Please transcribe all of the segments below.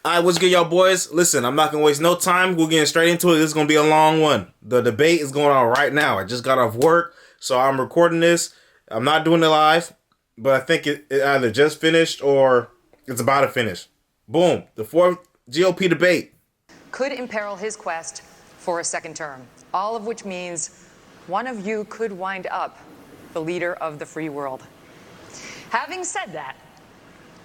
All right, what's good, y'all boys? Listen, I'm not going to waste no time. We're getting straight into it. This is going to be a long one. The debate is going on right now. I just got off work, so I'm recording this. I'm not doing it live, but I think it either just finished or it's about to finish. Boom. The fourth GOP debate could imperil his quest for a second term, all of which means one of you could wind up the leader of the free world. Having said that,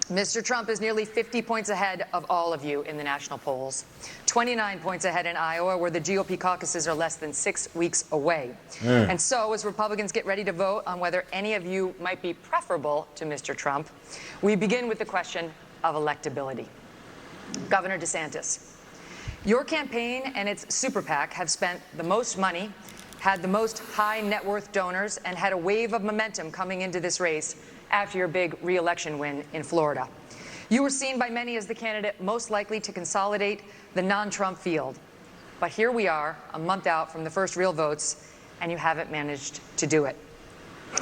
Mr. Trump is nearly 50 points ahead of all of you in the national polls, 29 points ahead in Iowa, where the GOP caucuses are less than 6 weeks away. And so, as Republicans get ready to vote on whether any of you might be preferable to Mr. Trump, we begin with the question of electability. Governor DeSantis, your campaign and its super PAC have spent the most money, had the most high net worth donors, and had a wave of momentum coming into this race after your big re-election win in Florida. You were seen by many as the candidate most likely to consolidate the non-Trump field. But here we are, a month out from the first real votes, and you haven't managed to do it.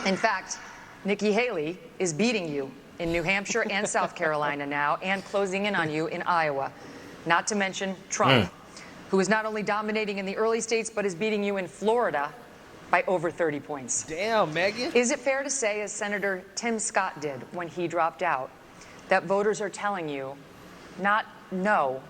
In fact, Nikki Haley is beating you in New Hampshire and South Carolina now, and closing in on you in Iowa. Not to mention Trump, who is not only dominating in the early states, but is beating you in Florida by over 30 points. Damn, Megan. Is it fair to say, as Senator Tim Scott did when he dropped out, that voters are telling you not no,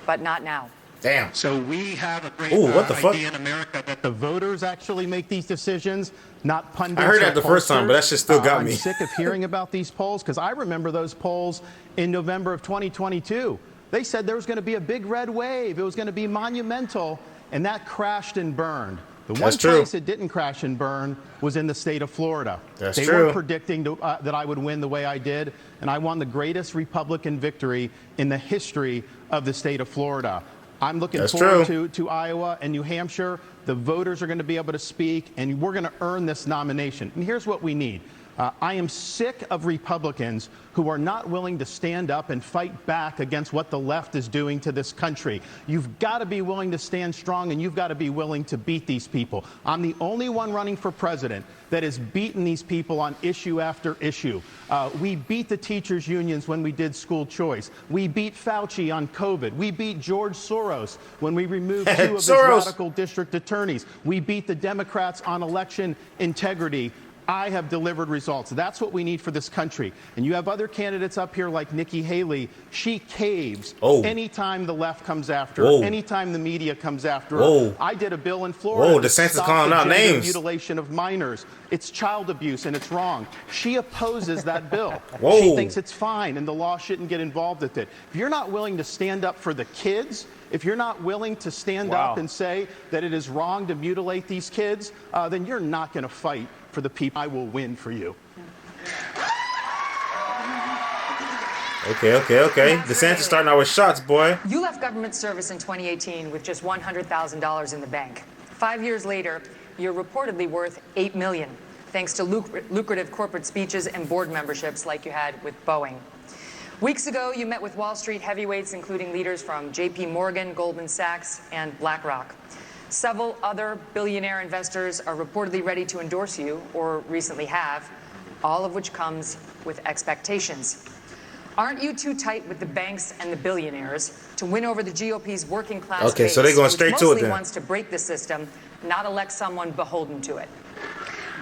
but not now? Damn. So we have a great idea in America that the voters actually make these decisions, not pundits. I heard that the first time, but that shit still got me. I'm sick of hearing about these polls because I remember those polls in November of 2022. They said there was going to be a big red wave. It was going to be monumental, and that crashed and burned. The one place it didn't crash and burn was in the state of Florida. They were predicting that I would win the way I did, and I won the greatest Republican victory in the history of the state of Florida. I'm looking forward to Iowa and New Hampshire. The voters are going to be able to speak, and we're going to earn this nomination. And here's what we need. I am sick of Republicans who are not willing to stand up and fight back against what the left is doing to this country. You've got to be willing to stand strong, and you've got to be willing to beat these people. I'm the only one running for president that has beaten these people on issue after issue. We beat the teachers' unions when we did school choice. We beat Fauci on COVID. We beat George Soros when we removed 2 of his radical district attorneys. We beat the Democrats on election integrity. I have delivered results. That's what we need for this country. And you have other candidates up here like Nikki Haley. She caves anytime the left comes after her, anytime the media comes after her. I did a bill in Florida. DeSantis calling out names. Mutilation of minors. It's child abuse and it's wrong. She opposes that bill. She thinks it's fine and the law shouldn't get involved with it. If you're not willing to stand up for the kids, if you're not willing to stand up and say that it is wrong to mutilate these kids, then you're not going to fight for the people. I will win for you. Okay. DeSantis starting out with shots, boy. You left government service in 2018 with just $100,000 in the bank. 5 years later, you're reportedly worth $8 million, thanks to lucrative corporate speeches and board memberships like you had with Boeing. Weeks ago, you met with Wall Street heavyweights, including leaders from JP Morgan, Goldman Sachs, and BlackRock. Several other billionaire investors are reportedly ready to endorse you, or recently have, all of which comes with expectations. Aren't you too tight with the banks and the billionaires to win over the GOP's working class base, so they're going straight to it then. Wants to break the system, not elect someone beholden to it?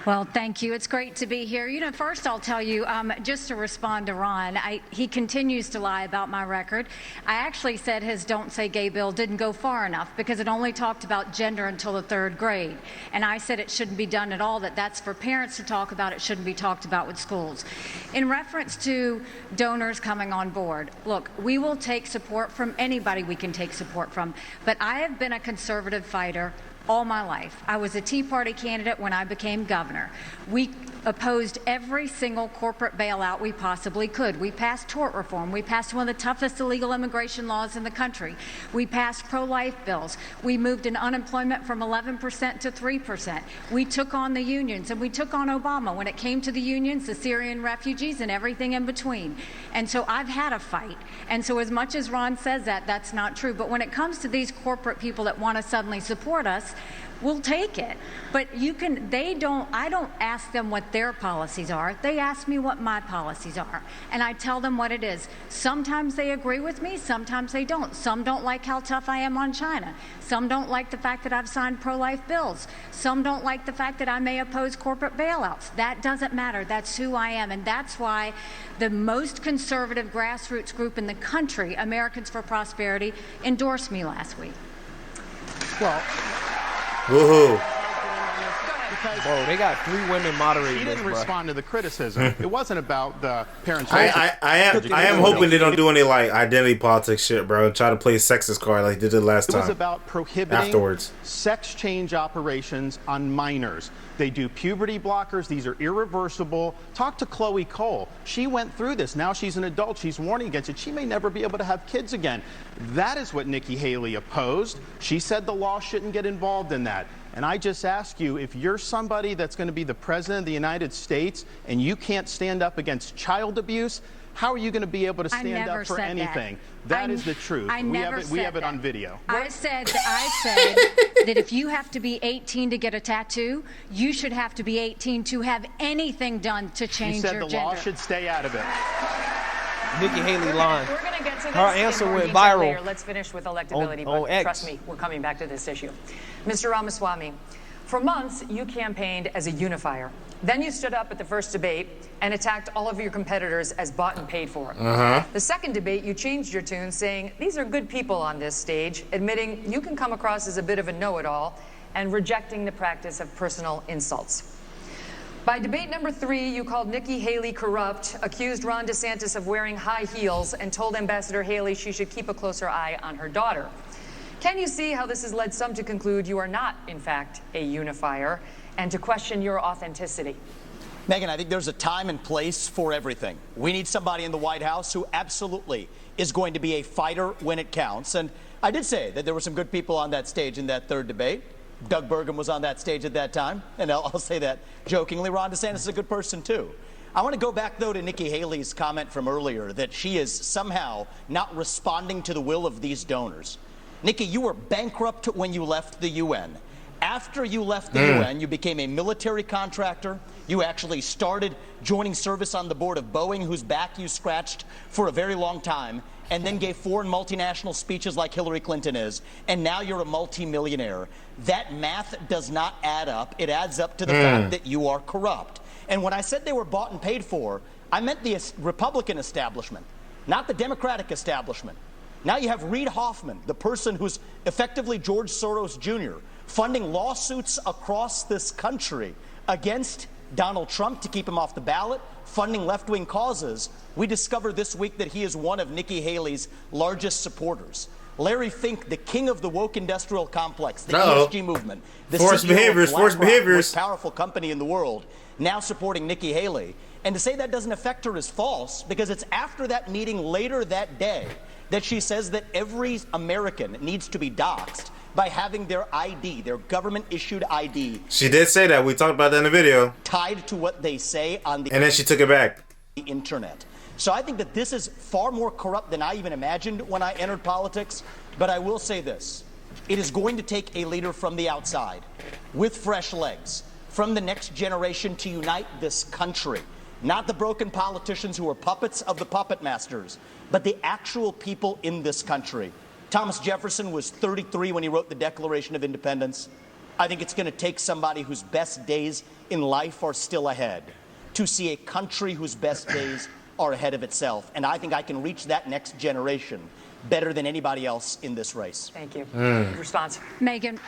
Well, thank you. It's great to be here. You know, first I'll tell you, just to respond to Ron, he continues to lie about my record. I actually said his Don't Say Gay bill didn't go far enough because it only talked about gender until the 3rd grade. And I said it shouldn't be done at all, that's for parents to talk about. It shouldn't be talked about with schools. In reference to donors coming on board, look, we will take support from anybody we can take support from. But I have been a conservative fighter all my life. I was a Tea Party candidate when I became governor. We opposed every single corporate bailout we possibly could. We passed tort reform. We passed one of the toughest illegal immigration laws in the country. We passed pro-life bills. We moved in unemployment from 11% to 3%. We took on the unions, and we took on Obama when it came to the unions, the Syrian refugees, and everything in between. And so I've had a fight. And so as much as Ron says that, that's not true. But when it comes to these corporate people that want to suddenly support us, we'll take it. But I don't ask them what their policies are. They ask me what my policies are. And I tell them what it is. Sometimes they agree with me, sometimes they don't. Some don't like how tough I am on China. Some don't like the fact that I've signed pro-life bills. Some don't like the fact that I may oppose corporate bailouts. That doesn't matter. That's who I am. And that's why the most conservative grassroots group in the country, Americans for Prosperity, endorsed me last week. Well, woohoo. Whoa, they got 3 women moderating. He didn't respond to the criticism. It wasn't about the parents' I am hoping they don't do any like identity politics shit, bro. Try to play sexist card like they did last time. It was about prohibiting sex change operations on minors. They do puberty blockers. These are irreversible. Talk to Chloe Cole. She went through this. Now she's an adult. She's warning against it. She may never be able to have kids again. That is what Nikki Haley opposed. She said the law shouldn't get involved in that. And I just ask you, if you're somebody that's going to be the president of the United States and you can't stand up against child abuse, how are you going to be able to stand up for anything? That is the truth. We have it on video. I said that if you have to be 18 to get a tattoo, you should have to be 18 to have anything done to change your gender. You said the law should stay out of it. Nikki Haley lying. We're going to get to this. Her answer in more went detail viral. Later. Let's finish with electability, but X. trust me, we're coming back to this issue. Mr. Ramaswamy, for months you campaigned as a unifier. Then you stood up at the first debate and attacked all of your competitors as bought and paid for. The second debate, you changed your tune, saying these are good people on this stage, admitting you can come across as a bit of a know-it-all and rejecting the practice of personal insults. By debate number 3, you called Nikki Haley corrupt, accused Ron DeSantis of wearing high heels, and told Ambassador Haley she should keep a closer eye on her daughter. Can you see how this has led some to conclude you are not, in fact, a unifier, and to question your authenticity? Megyn, I think there's a time and place for everything. We need somebody in the White House who absolutely is going to be a fighter when it counts. And I did say that there were some good people on that stage in that third debate. Doug Burgum was on that stage at that time, and I'll say that jokingly. Ron DeSantis is a good person, too. I want to go back, though, to Nikki Haley's comment from earlier that she is somehow not responding to the will of these donors. Nikki, you were bankrupt when you left the UN. After you left the UN, you became a military contractor. You actually started joining service on the board of Boeing, whose back you scratched for a very long time, and then gave foreign multinational speeches like Hillary Clinton is, and now you're a multimillionaire. That math does not add up. It adds up to the fact that you are corrupt. And when I said they were bought and paid for, I meant the Republican establishment, not the Democratic establishment. Now you have Reid Hoffman, the person who's effectively George Soros Jr., funding lawsuits across this country against Donald Trump to keep him off the ballot, funding left-wing causes. We discovered this week that he is one of Nikki Haley's largest supporters. Larry Fink, the king of the woke industrial complex, the ESG movement, the forced behaviors, most powerful company in the world, now supporting Nikki Haley. And to say that doesn't affect her is false, because it's after that meeting later that day that she says that every American needs to be doxxed by having their ID, their government-issued ID. She did say that. We talked about that in the video. Tied to what they say on the... And then she took it back. ...the internet. So I think that this is far more corrupt than I even imagined when I entered politics. But I will say this. It is going to take a leader from the outside, with fresh legs, from the next generation to unite this country. Not the broken politicians who are puppets of the puppet masters, but the actual people in this country. Thomas Jefferson was 33 when he wrote the Declaration of Independence. I think it's going to take somebody whose best days in life are still ahead to see a country whose best days are ahead of itself. And I think I can reach that next generation better than anybody else in this race. Thank you. Response. Megyn.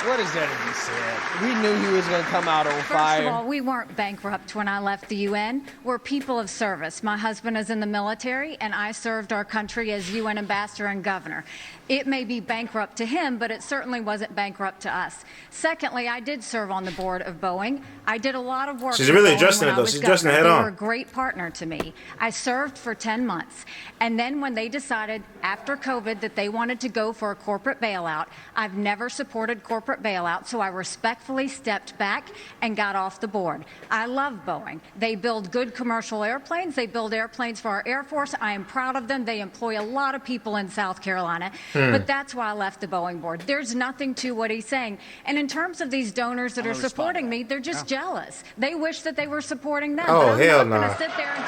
What is there to be said? We knew he was going to come out on fire. First of all, we weren't bankrupt when I left the UN. We're people of service. My husband is in the military, and I served our country as UN ambassador and governor. It may be bankrupt to him, but it certainly wasn't bankrupt to us. Secondly, I did serve on the board of Boeing. I did a lot of work. She's really addressing it, though. She's addressing it head on. They were a great partner to me. I served for 10 months. And then when they decided after COVID that they wanted to go for a corporate bailout, I've never supported corporate corporate bailout, so I respectfully stepped back and got off the board. I love Boeing. They build good commercial airplanes. They build airplanes for our Air Force. I am proud of them. They employ a lot of people in South Carolina. But that's why I left the Boeing board. There's nothing to what he's saying. And in terms of these donors that are supporting me, they're just jealous. They wish that they were supporting them. Oh, hell no. no. Sit there and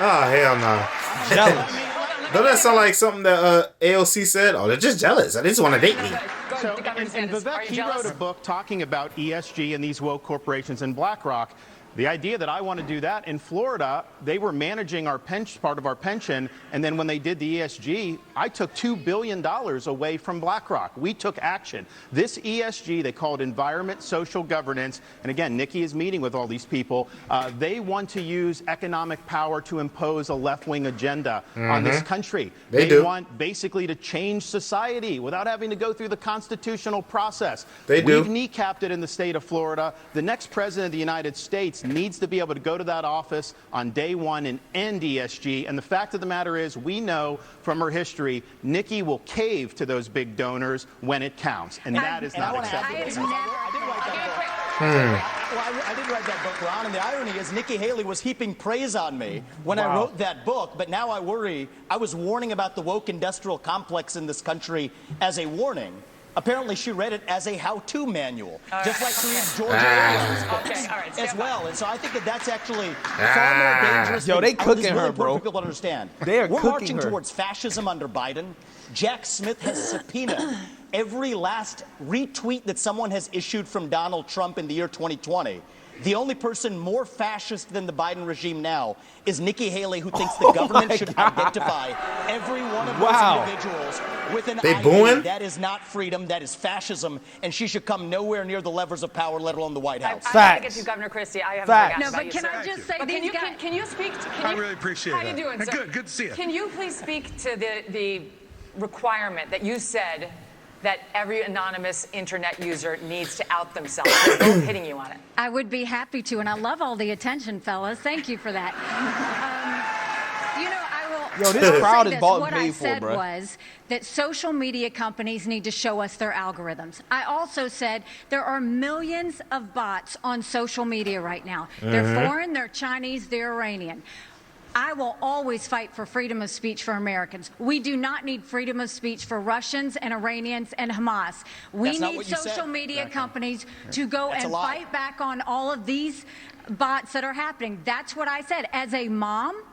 Oh, hell no. Jealous. Doesn't that sound like something that AOC said? Oh, they're just jealous. They just want to date me. So, and Vivek, he wrote a book talking about ESG and these woke corporations and BlackRock. The idea that I want to do that in Florida, they were managing our part of our pension, and then when they did the ESG, I took $2 billion away from BlackRock. We took action. This ESG, they call it environment, social governance, and again, Nikki is meeting with all these people. They want to use economic power to impose a left-wing agenda on this country. They want basically to change society without having to go through the constitutional process. We've kneecapped it in the state of Florida. The next president of the United States needs to be able to go to that office on day one and end ESG. And the fact of the matter is, we know from her history, Nikki will cave to those big donors when it counts. And that is not acceptable. I did write that book, Ron, and the irony is Nikki Haley was heaping praise on me when I wrote that book, but now I worry. I was warning about the woke industrial complex in this country as a warning. Apparently, she read it as a how-to manual, just like she reads George Orwell's books as well. And so I think that that's actually far more dangerous. Yo, they cooking her, bro. For people to understand. They are We're cooking marching her towards fascism under Biden. Jack Smith has subpoenaed every last retweet that someone has issued from Donald Trump in the year 2020. The only person more fascist than the Biden regime now is Nikki Haley, who thinks the government should identify every one of those individuals with an ID. That is not freedom, that is fascism, and she should come nowhere near the levers of power, let alone the White House. I have to get to Governor Christie. I haven't forgotten about you, can I just say, can you speak? I really appreciate it. How you doing, sir? Good to see you. Can you please speak to the requirement that you said that every anonymous internet user needs to out themselves? They're both hitting you on it. I would be happy to, and I love all the attention, fellas. Thank you for that. Yo, this crowd is bought what and I paid for, said bro. was that social media companies need to show us their algorithms. I also said there are millions of bots on social media right now. They're foreign, they're Chinese, they're Iranian. I will always fight for freedom of speech for Americans. We do not need freedom of speech for Russians and Iranians and Hamas. We need social media companies to go and fight back on all of these bots that are happening. That's what I said. As a mom,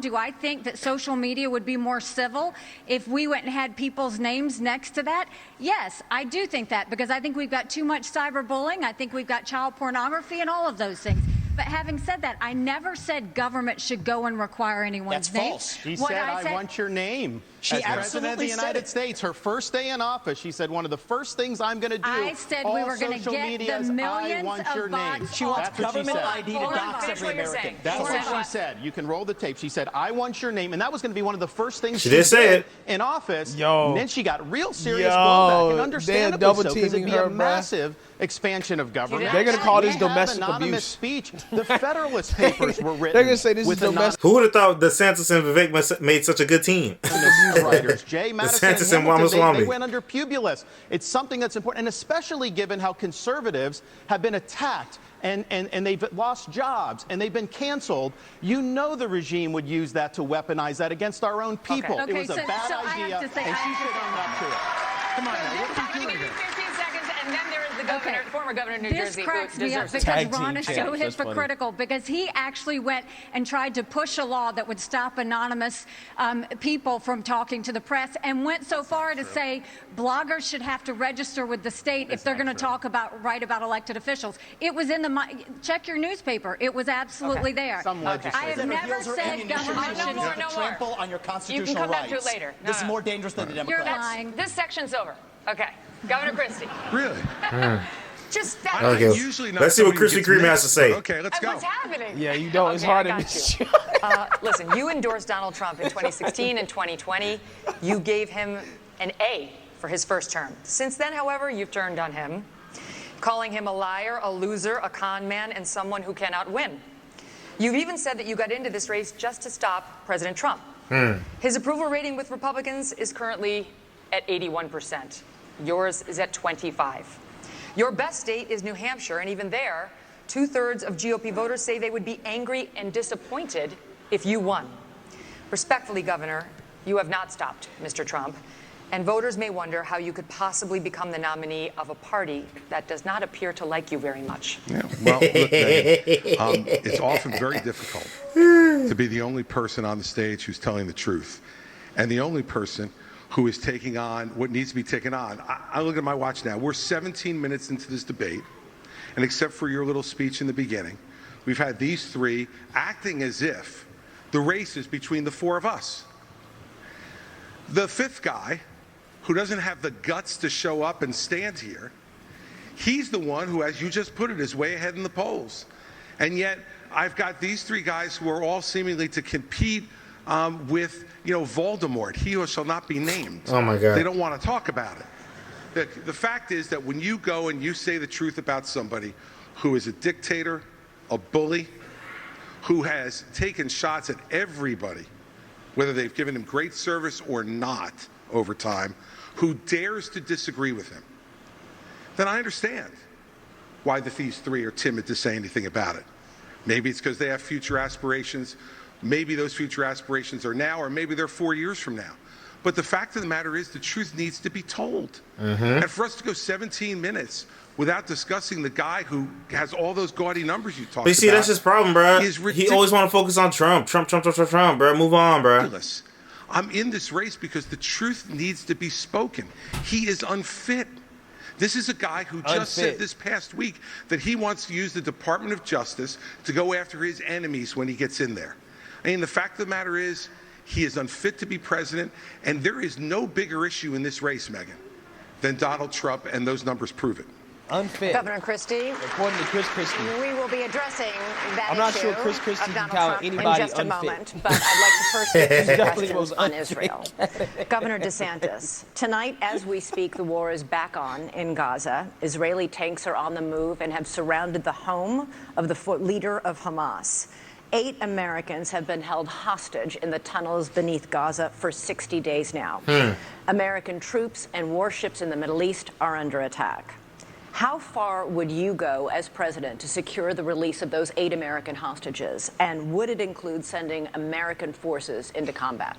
do I think that social media would be more civil if we went and had people's names next to that? Yes, I do think that, because I think we've got too much cyberbullying. I think we've got child pornography and all of those things. But having said that, I never said government should go and require anyone's name. That's false. She said, I want your name. She as President of the United States, her first day in office, she said, one of the first things I'm going to do. I said we were going to get the millions of bots. She wants government ID to dox every American. That's what she said. You can roll the tape. She said, I want your name. And that was going to be one of the first things she did say in office. Yo. And then she got real serious blowback. And understandably so, because it'd be a massive expansion of government. They're going to call this domestic anonymous abuse. Speech. The Federalist Papers were written. They're going to say this is domestic. Who would have thought DeSantis and Vivek made such a good team? Writers, Jay Madison DeSantis and Hamilton, they went under Publius. It's something that's important, and especially given how conservatives have been attacked and they've lost jobs and they've been canceled. You know the regime would use that to weaponize that against our own people. Okay, it was a bad idea, and she should own up to it. Come on, now, what are you doing? 15 seconds, and then there is the former governor of New Jersey. This cracks me up because Ron is so hypocritical, because he actually went and tried to push a law that would stop anonymous people from talking to the press, and went so far to say bloggers should have to register with the state if they're going to write about elected officials. It was in the check your newspaper. It was absolutely there. I have never said government should trample on your constitutional rights. You can come back to it later. This is more dangerous than the Democrats. You're lying. This section's over. Okay, Governor Christie. Really? Just that. Okay. Let's see what Krispy Kreme has to say. Okay, let's go. What's happening? Yeah, you don't. It's hard to miss. Listen, you endorsed Donald Trump in 2016 and 2020. You gave him an A for his first term. Since then, however, you've turned on him, calling him a liar, a loser, a con man, and someone who cannot win. You've even said that you got into this race just to stop President Trump. His approval rating with Republicans is currently at 81%. Yours is at 25. Your best state is New Hampshire, and even there, 2/3 of GOP voters say they would be angry and disappointed if you won. Respectfully, Governor, you have not stopped Mr. Trump, and voters may wonder how you could possibly become the nominee of a party that does not appear to like you very much. Yeah, well, look, Megan, it's often very difficult to be the only person on the stage who's telling the truth, and the only person who is taking on what needs to be taken on. I look at my watch now. We're 17 minutes into this debate, and except for your little speech in the beginning, we've had these three acting as if the race is between the four of us. The fifth guy, who doesn't have the guts to show up and stand here, he's the one who, as you just put it, is way ahead in the polls. And yet, I've got these three guys who are all seemingly to compete with, Voldemort, he who shall not be named. Oh, my God. They don't want to talk about it. The fact is that when you go and you say the truth about somebody who is a dictator, a bully, who has taken shots at everybody, whether they've given him great service or not over time, who dares to disagree with him, then I understand why these three are timid to say anything about it. Maybe it's because they have future aspirations. Maybe those future aspirations are now, or maybe they're 4 years from now. But the fact of the matter is the truth needs to be told. And for us to go 17 minutes without discussing the guy who has all those gaudy numbers you talked about. But you see, that's his problem, bro. He always want to focus on Trump, bro. Move on, bro. I'm in this race because the truth needs to be spoken. He is unfit. This is a guy who just said this past week that he wants to use the Department of Justice to go after his enemies when he gets in there. I mean, the fact of the matter is, he is unfit to be president, and there is no bigger issue in this race, Megan, than Donald Trump, and those numbers prove it. Unfit. Governor Christie. According to Chris Christie. We will be addressing that I'm not issue sure Chris Christie of can Donald count Trump anybody in just a unfit. moment, but I'd like to first get some definitely questions was on unfit. Israel. Governor DeSantis, tonight as we speak, the war is back on in Gaza. Israeli tanks are on the move and have surrounded the home of the leader of Hamas. 8 Americans have been held hostage in the tunnels beneath Gaza for 60 days now. American troops and warships in the Middle East are under attack. How far would you go as president to secure the release of those 8 American hostages? And would it include sending American forces into combat?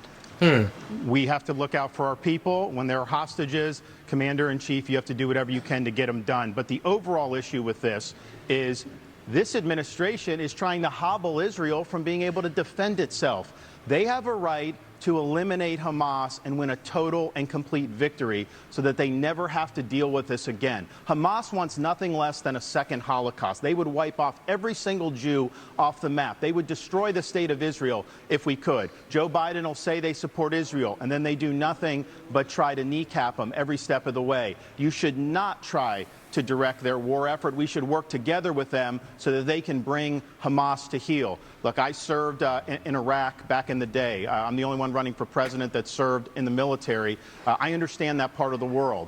We have to look out for our people. When there are hostages, Commander-in-Chief, you have to do whatever you can to get them done. But the overall issue with this is this administration is trying to hobble Israel from being able to defend itself. They have a right to eliminate Hamas and win a total and complete victory so that they never have to deal with this again. Hamas wants nothing less than a second Holocaust. They would wipe off every single Jew off the map. They would destroy the state of Israel if we could. Joe Biden will say they support Israel, and then they do nothing but try to kneecap them every step of the way. You should not try to direct their war effort. We should work together with them so that they can bring Hamas to heel. Look, I served in Iraq back in the day. I'm the only one running for president that served in the military. I understand that part of the world.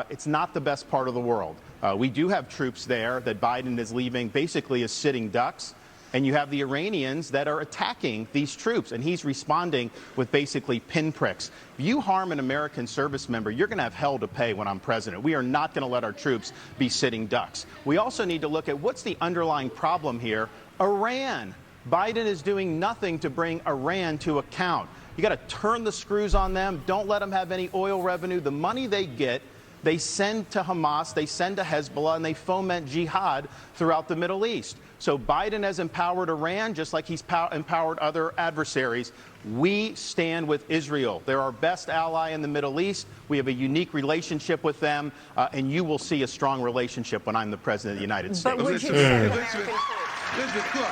It's not the best part of the world. We do have troops there that Biden is leaving basically as sitting ducks. And you have the Iranians that are attacking these troops, and he's responding with basically pinpricks. If you harm an American service member, you're going to have hell to pay when I'm president. We are not going to let our troops be sitting ducks. We also need to look at what's the underlying problem here. Iran. Biden is doing nothing to bring Iran to account. You got to turn the screws on them. Don't let them have any oil revenue. The money they get, they send to Hamas, they send to Hezbollah, and they foment jihad throughout the Middle East. So Biden has empowered Iran just like he's empowered other adversaries. We stand with Israel. They're our best ally in the Middle East. We have a unique relationship with them, and you will see a strong relationship when I'm the president of the United States. But would you send American Elizabeth, look,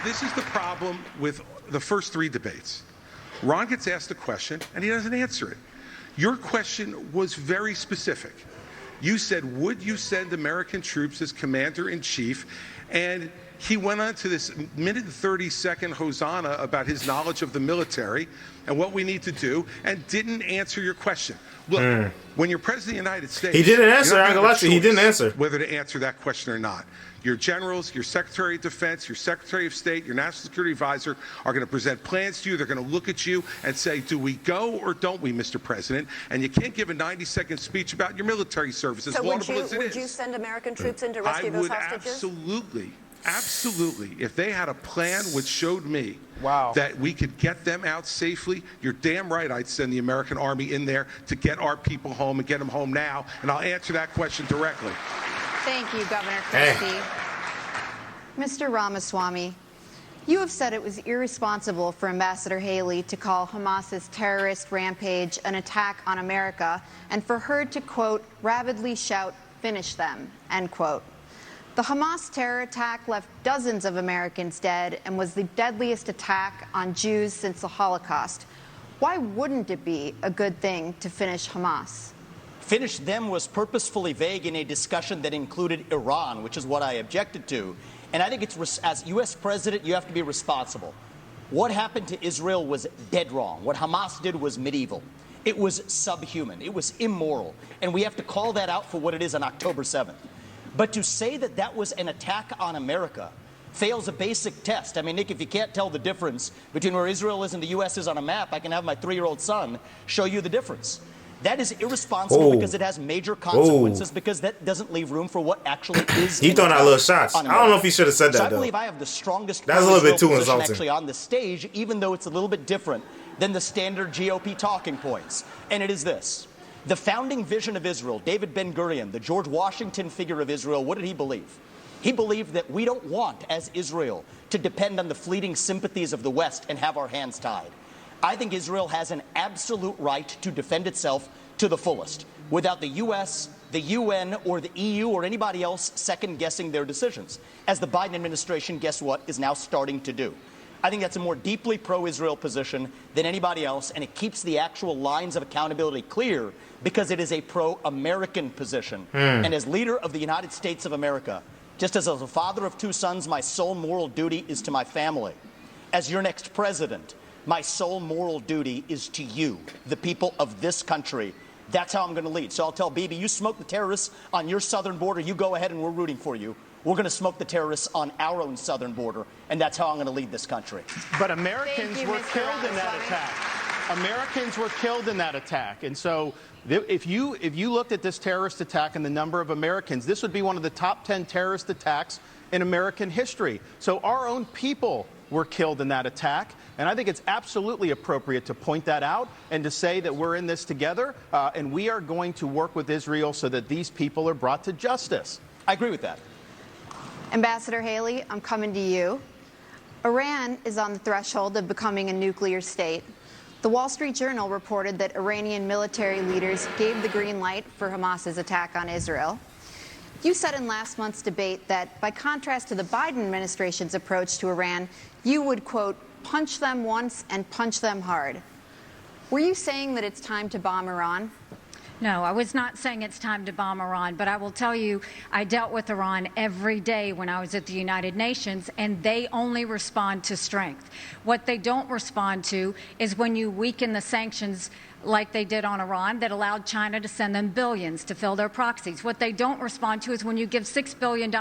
this is the problem with the first 3 debates. Ron gets asked a question, and he doesn't answer it. Your question was very specific. You said, would you send American troops as commander-in-chief? And He went on to this minute and 30-second hosanna about his knowledge of the military and what we need to do, and didn't answer your question. Look, when you're president of the United States, he didn't answer. you don't have a He didn't choice answer whether to answer that question or not. Your generals, your Secretary of Defense, your Secretary of State, your National Security Advisor are going to present plans to you. They're going to look at you and say, do we go or don't we, Mr. President? And you can't give a 90-second speech about your military service, as laudable as it is. Would you send American troops in to rescue those hostages? Absolutely. If they had a plan which showed me that we could get them out safely, you're damn right I'd send the American Army in there to get our people home and get them home now. And I'll answer that question directly. Thank you, Governor Christie. Mr. Ramaswamy, you have said it was irresponsible for Ambassador Haley to call Hamas's terrorist rampage an attack on America and for her to, quote, rabidly shout, finish them, end quote. The Hamas terror attack left dozens of Americans dead and was the deadliest attack on Jews since the Holocaust. Why wouldn't it be a good thing to finish Hamas? Finish them was purposefully vague in a discussion that included Iran, which is what I objected to. And I think it's, as U.S. president, you have to be responsible. What happened to Israel was dead wrong. What Hamas did was medieval. It was subhuman. It was immoral. And we have to call that out for what it is on October 7th. But to say that that was an attack on America fails a basic test. I mean, Nick, if you can't tell the difference between where Israel is and the U.S. is on a map, I can have my 3-year-old son show you the difference. That is irresponsible because it has major consequences, because that doesn't leave room for what actually is. He throwing out little shots. I don't know if he should have said that, so though. I believe I have the strongest That's a little bit too insulting. actually on the stage, even though it's a little bit different than the standard GOP talking points. And it is this. The founding vision of Israel, David Ben-Gurion, the George Washington figure of Israel, what did he believe? He believed that we don't want, as Israel, to depend on the fleeting sympathies of the West and have our hands tied. I think Israel has an absolute right to defend itself to the fullest, without the U.S., the UN, or the EU, or anybody else second-guessing their decisions, as the Biden administration, guess what, is now starting to do. I think that's a more deeply pro-Israel position than anybody else, and it keeps the actual lines of accountability clear because it is a pro-American position. And as leader of the United States of America, just as a father of 2 sons, my sole moral duty is to my family. As your next president, my sole moral duty is to you, the people of this country. That's how I'm going to lead. So I'll tell Bibi, you smoke the terrorists on your southern border, you go ahead and we're rooting for you. We're going to smoke the terrorists on our own southern border, and that's how I'm going to lead this country. But Americans were killed in that attack. Americans were killed in that attack. And so if you looked at this terrorist attack and the number of Americans, this would be one of the top 10 terrorist attacks in American history. So our own people were killed in that attack. And I think it's absolutely appropriate to point that out and to say that we're in this together and we are going to work with Israel so that these people are brought to justice. I agree with that. Ambassador Haley, I'm coming to you. Iran is on the threshold of becoming a nuclear state. The Wall Street Journal reported that Iranian military leaders gave the green light for Hamas's attack on Israel. You said in last month's debate that, by contrast to the Biden administration's approach to Iran, you would, quote, punch them once and punch them hard. Were you saying that it's time to bomb Iran? No, I was not saying it's time to bomb Iran, but I will tell you, I dealt with Iran every day when I was at the United Nations, and they only respond to strength. What they don't respond to is when you weaken the sanctions like they did on Iran that allowed China to send them billions to fill their proxies. What they don't respond to is when you give $6 billion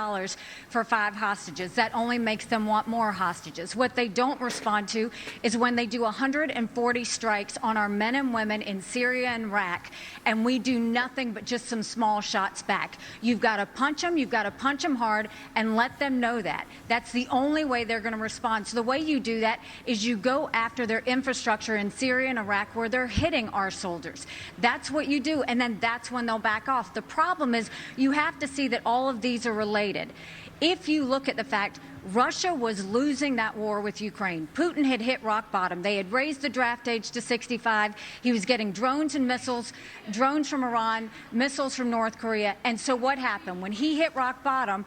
for 5 hostages. That only makes them want more hostages. What they don't respond to is when they do 140 strikes on our men and women in Syria and Iraq, and we do nothing but just some small shots back. You've got to punch them, you've got to punch them hard, and let them know that. That's the only way they're going to respond. So the way you do that is you go after their infrastructure in Syria and Iraq where they're hitting our soldiers. That's what you do, and then that's when they'll back off. The problem is you have to see that all of these are related. If you look at the fact Russia was losing that war with Ukraine. Putin had hit rock bottom. They had raised the draft age to 65. He was getting drones and missiles, drones from Iran, missiles from North Korea. And so what happened? When he hit rock bottom,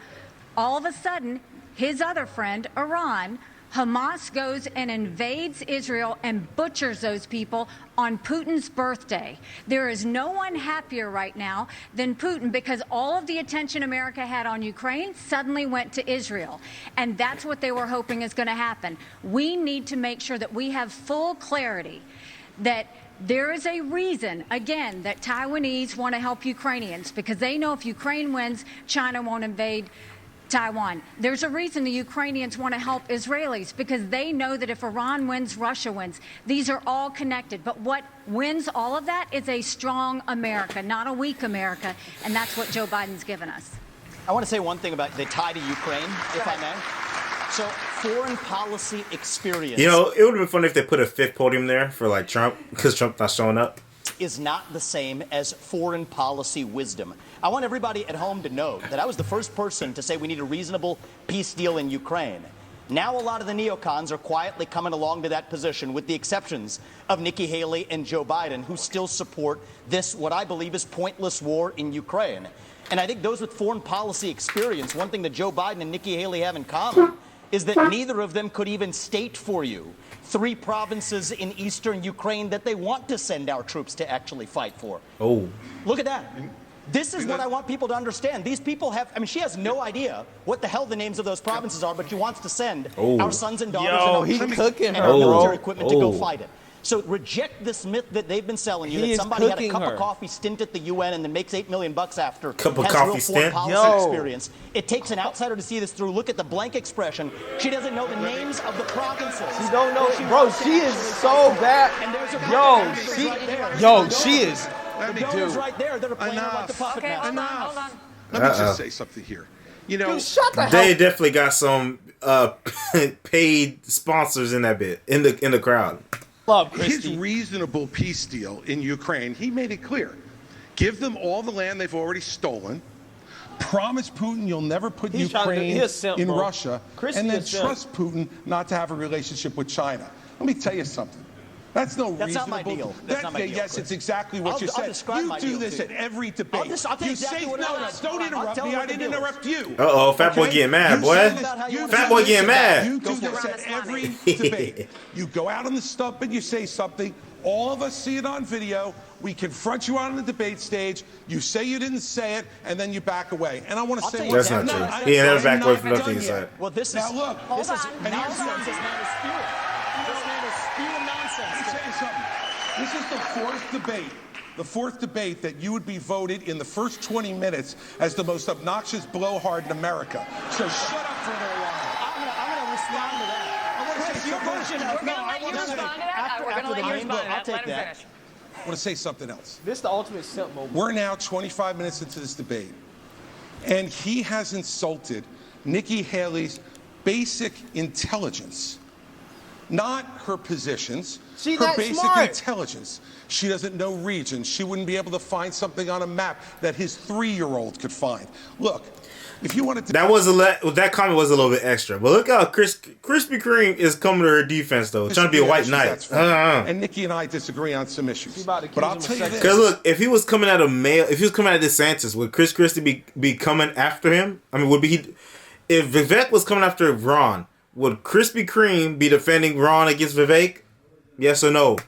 all of a sudden, his other friend, Iran, Hamas goes and invades Israel and butchers those people on Putin's birthday. There is no one happier right now than Putin because all of the attention America had on Ukraine suddenly went to Israel. And that's what they were hoping is going to happen. We need to make sure that we have full clarity that there is a reason, again, that Taiwanese want to help Ukrainians because they know if Ukraine wins, China won't invade Taiwan. There's a reason the Ukrainians want to help Israelis because they know that if Iran wins, Russia wins. These are all connected. But what wins all of that is a strong America, not a weak America. And that's what Joe Biden's given us. I want to say one thing about the tie to Ukraine, if I may. So, foreign policy experience. You know, it would have been funny if they put a fifth podium there for like Trump because Trump's not showing up. Is not the same as foreign policy wisdom. I want everybody at home to know that I was the first person to say we need a reasonable peace deal in Ukraine. Now a lot of the neocons are quietly coming along to that position, with the exceptions of Nikki Haley and Joe Biden, who still support this, what I believe is pointless war in Ukraine. And I think those with foreign policy experience, one thing that Joe Biden and Nikki Haley have in common is that neither of them could even state for you 3 provinces in eastern Ukraine that they want to send our troops to actually fight for. Oh. Look at that. This is what I want people to understand. These people have, I mean, she has no idea what the hell the names of those provinces are, but she wants to send our sons and daughters and our troops and our military equipment to go fight it. So reject this myth that they've been selling you, that somebody had a cup of coffee stint at the UN and then makes $8 million after, cup of has coffee real stint. foreign policy experience. It takes an outsider to see this through. Look at the blank expression. She doesn't know the names of the provinces. She don't know. Bro, she is so bad. She is. The donors right there that are playing her like the puppet master. Hold on. Let me just say something here. You know, they definitely got some paid sponsors in that bit in the crowd. His reasonable peace deal in Ukraine, he made it clear. Give them all the land they've already stolen. Promise Putin you'll never put Ukraine in Russia. And then trust Putin not to have a relationship with China. Let me tell you something. That's no reasonable. That's not my deal. That's not my deal. Yes, it's exactly what you said. You do this at every debate. You say no. Don't interrupt me. I didn't interrupt you. Fat boy getting mad, boy. Fat boy getting mad. You do this at every debate. You go out on the stump and you say something. All of us see it on video. We confront you on the debate stage. You say you didn't say it, and then you back away. And I want to say that's not true. He never back away from nothing he said. Well, this is now look. This is nonsense. This man is spewing nonsense. This is the fourth debate that you would be voted in the first 20 minutes as the most obnoxious blowhard in America. So shut up for a little while. I'm going to respond to that. We're going to let you respond to that. We're going to let you respond to that. I'll take that. I want to say something else. This is the ultimate simp moment. We're now 25 minutes into this debate, and he has insulted Nikki Haley's basic intelligence. Not her positions, her basic intelligence. She doesn't know regions. She wouldn't be able to find something on a map that his 3-year-old could find. Look, if you wanted to... That comment was a little bit extra. But look how Krispy Kreme is coming to her defense, though. Trying to be a white knight. And Nikki and I disagree on some issues. But I'll tell you this. Because look, if he was coming at DeSantis, would Chris Christie be coming after him? I mean, if Vivek was coming after Ron, would Krispy Kreme be defending Ron against Vivek? Yes or no?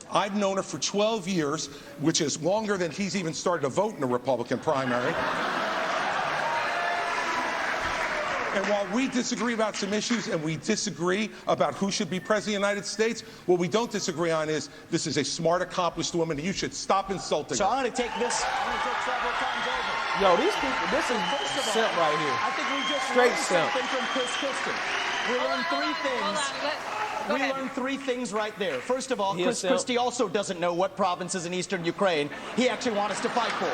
I've known her for 12 years, which is longer than he's even started to vote in the Republican primary. And while we disagree about some issues and we disagree about who should be president of the United States, what we don't disagree on is this is a smart, accomplished woman, and you should stop insulting her. So I'm going to take this. I'm going to take several times over. Yo, these people, this is simp right here. I think we just straight learned simp. Something from Chris Christie. We learned 3 things. We learned 3 things right there. First of all, Chris Christie also doesn't know what provinces in eastern Ukraine he actually wants us to fight for.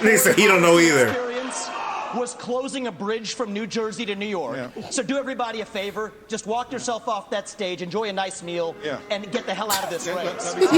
They said he don't know either. Was closing a bridge from New Jersey to New York. Yeah. So do everybody a favor. Just walk yourself off that stage, enjoy a nice meal, and get the hell out of this race. Is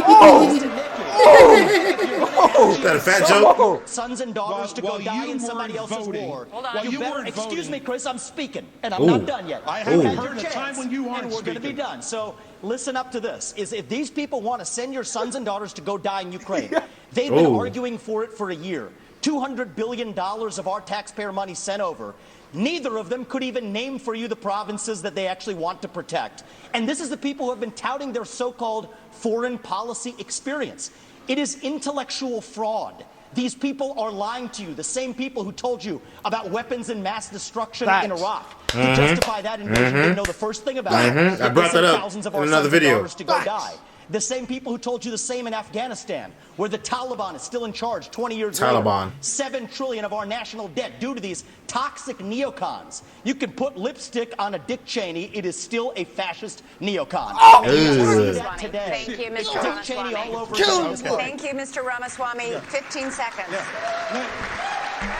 that a fat joke? Sons and daughters to go die in somebody else's war. Hold on. Excuse me, Chris, I'm speaking, and I'm not done yet. I haven't heard the time when you aren't and we're going to be done. So listen up to this. If these people want to send your sons and daughters to go die in Ukraine, they've been arguing for it for a year. $200 billion of our taxpayer money sent over. Neither of them could even name for you the provinces that they actually want to protect. And this is the people who have been touting their so-called foreign policy experience. It is intellectual fraud. These people are lying to you, the same people who told you about weapons and mass destruction in Iraq. To justify that invasion, didn't know the first thing about it. I brought that up in another video. To go die. The same people who told you the same in Afghanistan, where the Taliban is still in charge 20 years later. $7 trillion of our national debt due to these toxic neocons. You can put lipstick on a Dick Cheney, it is still a fascist neocon. Oh, thank you, Mr. Dick Cheney all over Thank you, Mr. Ramaswamy. 15 seconds.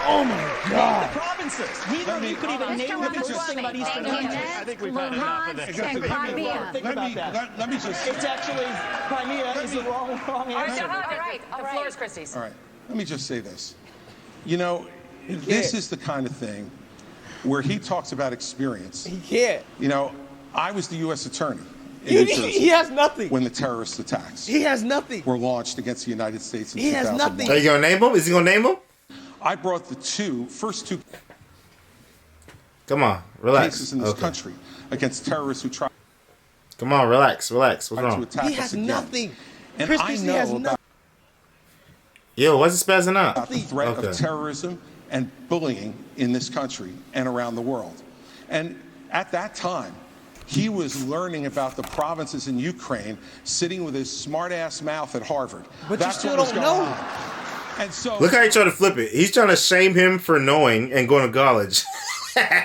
Oh my God! The provinces. Neither of you could even name the first thing about Eastern Europe. I think we've had enough of this. Let me just. It's actually Crimea is the wrong answer. All right. The floor is Christie's. All right. Let me just say this. You know, this is the kind of thing where he talks about experience. He can't. You know, I was the U.S. attorney. He has nothing. When the terrorist attacks. He has nothing. Were launched against the United States in 2001. He has nothing. Are you gonna name him? Is he gonna name him? I brought the first two. Come on, relax. Cases in this country against terrorists who try. Come on, relax. What's wrong? He has nothing. And I know about. Yo, why's he spazzing out? About the threat of terrorism and bullying in this country and around the world. And at that time, he was learning about the provinces in Ukraine, sitting with his smart-ass mouth at Harvard. But you still don't know. And so, look how he tried to flip it. He's trying to shame him for knowing and going to college.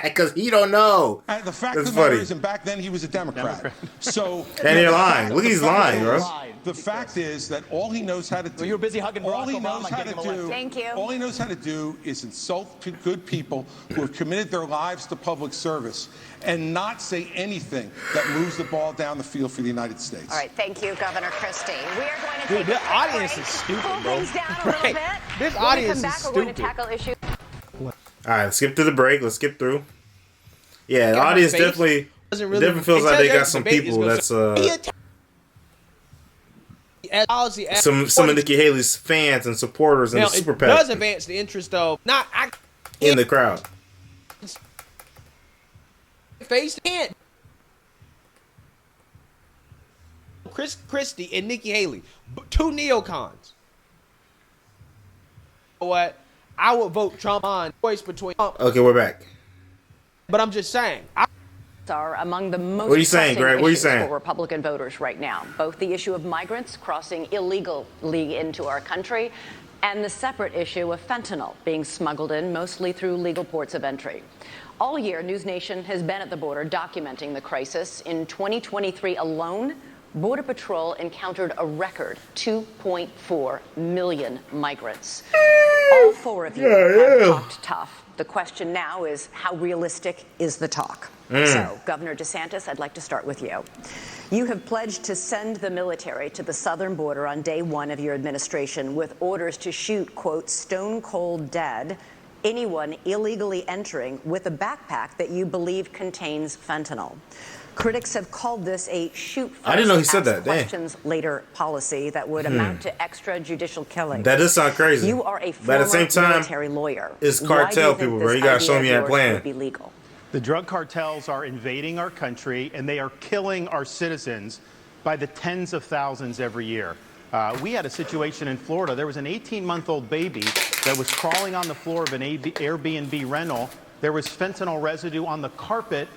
Because he don't know. The fact of the matter is, and back then he was a Democrat. So and you're lying. Look, he's lying, bro. The fact is that all he knows how to do. Well, you're busy hugging Barack Obama. Thank you. All he knows how to do is insult good people who have committed their lives to public service and not say anything that moves the ball down the field for the United States. All right, thank you, Governor Christie. We are going to take the audience is stupid, bro. things down a little bit. This when audience we come back, is we're going to stupid. tackle issues. All right, let's skip through the break. Let's skip through. Yeah, the audience definitely feels like they got some people that's some of Nikki Haley's fans and supporters and the super PAC. It does advance the interest of in the crowd. Face can't. Chris Christie and Nikki Haley, two neocons. What? I would vote Trump on choice between. Okay, we're back. But I'm just saying. Are among the most what are you saying, Greg? What are you saying? For Republican voters right now. Both the issue of migrants crossing illegally into our country and the separate issue of fentanyl being smuggled in mostly through legal ports of entry. All year, News Nation has been at the border documenting the crisis. In 2023 alone, Border Patrol encountered a record 2.4 million migrants. All four of you have talked tough. The question now is, how realistic is the talk? So, Governor DeSantis, I'd like to start with you. You have pledged to send the military to the southern border on day one of your administration with orders to shoot, quote, stone cold dead anyone illegally entering with a backpack that you believe contains fentanyl. Critics have called this a shoot first, I didn't know he said that. Questions later policy that would amount to extrajudicial killing. That does sound crazy. You are a but at the same time, military lawyer. It's cartel people, bro. You gotta show me that plan. Be legal. The drug cartels are invading our country and they are killing our citizens by the tens of thousands every year. We had a situation in Florida. There was an 18-month-old baby that was crawling on the floor of an Airbnb rental. There was fentanyl residue on the carpet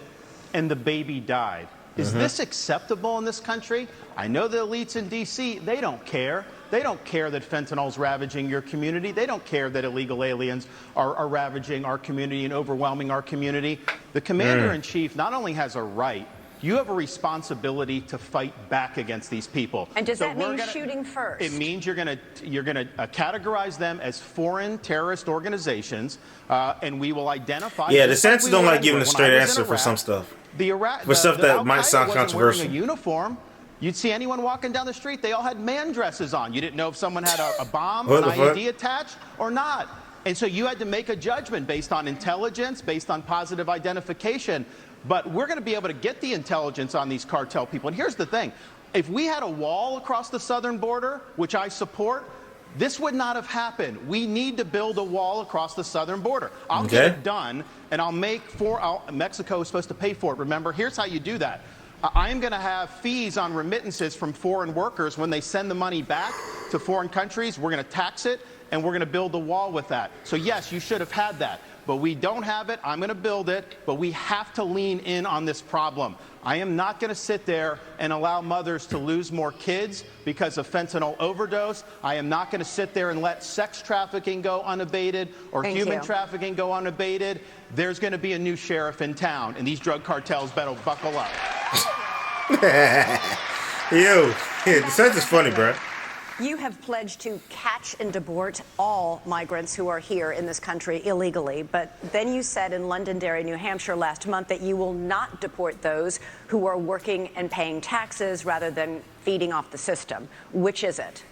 and the baby died. Is this acceptable in this country? I know the elites in D.C., they don't care. They don't care that fentanyl's ravaging your community. They don't care that illegal aliens are ravaging our community and overwhelming our community. The commander-in-chief not only has a right, you have a responsibility to fight back against these people. And does that mean shooting first? It means you're gonna categorize them as foreign terrorist organizations, and we will identify. Yeah, DeSantis don't like giving a straight answer for some stuff. For stuff that might sound controversial. Wearing a uniform. You'd see anyone walking down the street, they all had man dresses on. You didn't know if someone had a bomb, an IED attached or not. And so you had to make a judgment based on intelligence, based on positive identification. But we're going to be able to get the intelligence on these cartel people. And here's the thing. If we had a wall across the southern border, which I support, this would not have happened. We need to build a wall across the southern border. I'll get it done, and I'll make Mexico is supposed to pay for it. Remember, here's how you do that. I am going to have fees on remittances from foreign workers when they send the money back to foreign countries. We're going to tax it, and we're going to build a wall with that. So, yes, you should have had that. But we don't have it. I'm going to build it. But we have to lean in on this problem. I am not going to sit there and allow mothers to lose more kids because of fentanyl overdose. I am not going to sit there and let sex trafficking go unabated or human trafficking go unabated. There's going to be a new sheriff in town, and these drug cartels better buckle up. Yo, DeSantis is funny, bro. You have pledged to catch and deport all migrants who are here in this country illegally. But then you said in Londonderry, New Hampshire last month that you will not deport those who are working and paying taxes rather than feeding off the system. Which is it?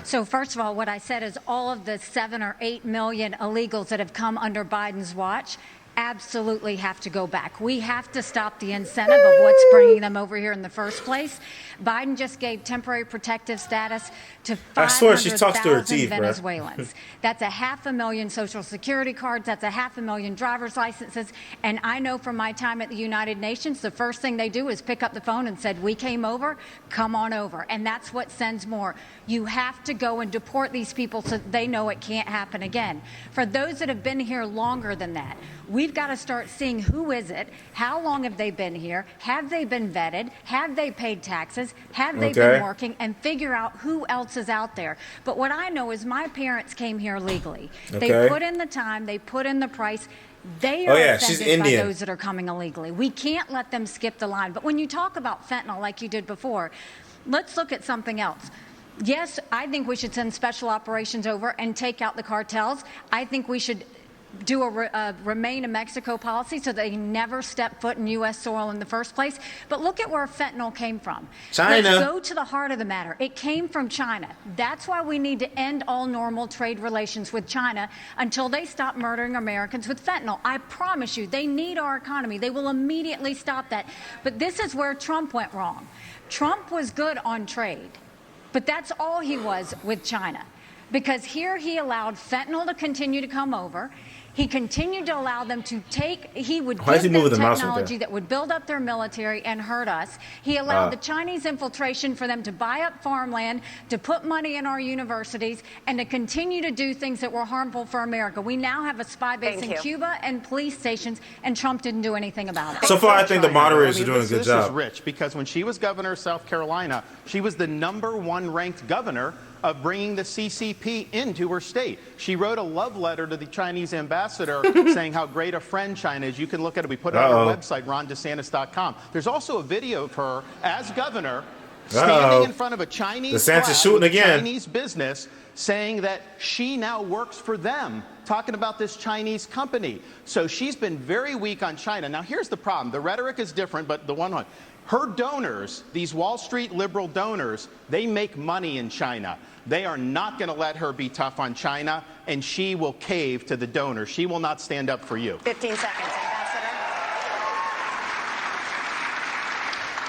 So first of all, what I said is all of the 7 or 8 million illegals that have come under Biden's watch absolutely have to go back. We have to stop the incentive of what's bringing them over here in the first place. Biden just gave temporary protective status to 500,000 Venezuelans. That's 500,000 Social Security cards. That's 500,000 driver's licenses. And I know from my time at the United Nations, the first thing they do is pick up the phone and said, we came over, come on over. And that's what sends more. You have to go and deport these people so they know it can't happen again. For those that have been here longer than that, we've got to start seeing who is it, how long have they been here, have they been vetted, have they paid taxes, have they been working, and figure out who else is out there. But what I know is my parents came here legally. They put in the time, they put in the price. They are offended by those that are coming illegally. We can't let them skip the line. But when you talk about fentanyl like you did before, let's look at something else. Yes, I think we should send special operations over and take out the cartels. I think we should do a remain in Mexico policy so they never step foot in U.S. soil in the first place. But look at where fentanyl came from. China. Let's go to the heart of the matter. It came from China. That's why we need to end all normal trade relations with China until they stop murdering Americans with fentanyl. I promise you, they need our economy. They will immediately stop that. But this is where Trump went wrong. Trump was good on trade, but that's all he was with China. Because here he allowed fentanyl to continue to come over. He continued to allow them to he would give them technology that would build up their military and hurt us. He allowed the Chinese infiltration for them to buy up farmland, to put money in our universities, and to continue to do things that were harmful for America. We now have a spy base in Cuba and police stations, and Trump didn't do anything about it. So far, I think the moderators are doing a good job. This is rich, because when she was governor of South Carolina, she was the #1 ranked governor of bringing the CCP into her state. She wrote a love letter to the Chinese ambassador saying how great a friend China is. You can look at it. We put it on our website, rondesantis.com. There's also a video of her as governor standing in front of a Chinese Chinese business saying that she now works for them, talking about this Chinese company. So she's been very weak on China. Now, here's the problem. The rhetoric is different, but her donors, these Wall Street liberal donors, they make money in China. They are not going to let her be tough on China, and she will cave to the donors. She will not stand up for you. 15 seconds, Ambassador.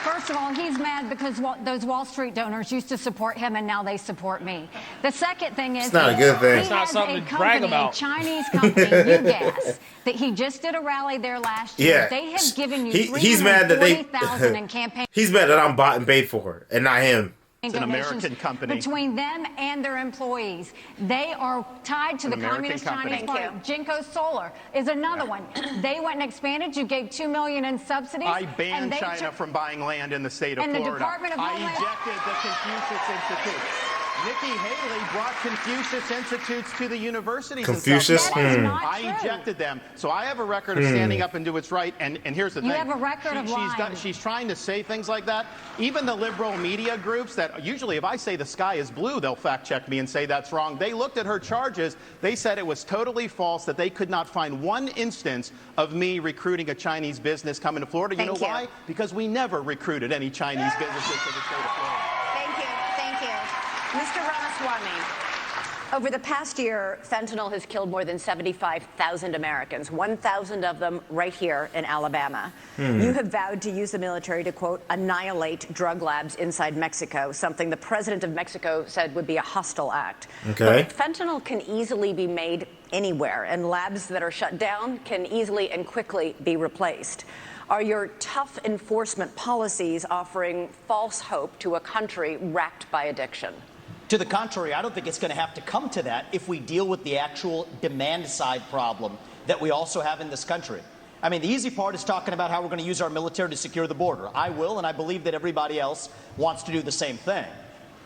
First of all, he's mad because those Wall Street donors used to support him, and now they support me. The second thing is, it's not a good thing. It's not something to brag about. A Chinese company, UGAS, that he just did a rally there last year. They have given you $340,000 in campaign. He's mad that I'm bought and paid for it, and not him. It's an American company. Between them and their employees. They are tied to the Communist Chinese Party. Jinko Solar is another one. They went and expanded. You gave $2 million in subsidies. I banned China from buying land in the state of Florida. The Department of Homeland. I ejected the Confucius Institute. Nikki Haley brought Confucius Institutes to the universities Confucius? in South Carolina. I ejected them. So I have a record of standing up and do what's right. And here's the thing. You have a record of lying. She's trying to say things like that. Even the liberal media groups that usually if I say the sky is blue, they'll fact check me and say that's wrong. They looked at her charges. They said it was totally false, that they could not find one instance of me recruiting a Chinese business coming to Florida. You know why? Because we never recruited any Chinese businesses to the state of Florida. Thank you. Mr. Ramaswamy, Over the past year, fentanyl has killed more than 75,000 Americans, 1,000 of them right here in Alabama. You have vowed to use the military to, quote, annihilate drug labs inside Mexico, something the president of Mexico said would be a hostile act. Okay. But fentanyl can easily be made anywhere, and labs that are shut down can easily and quickly be replaced. Are your tough enforcement policies offering false hope to a country racked by addiction? To the contrary, I don't think it's going to have to come to that if we deal with the actual demand side problem that we also have in this country. I mean, the easy part is talking about how we're going to use our military to secure the border. I will, and I believe that everybody else wants to do the same thing.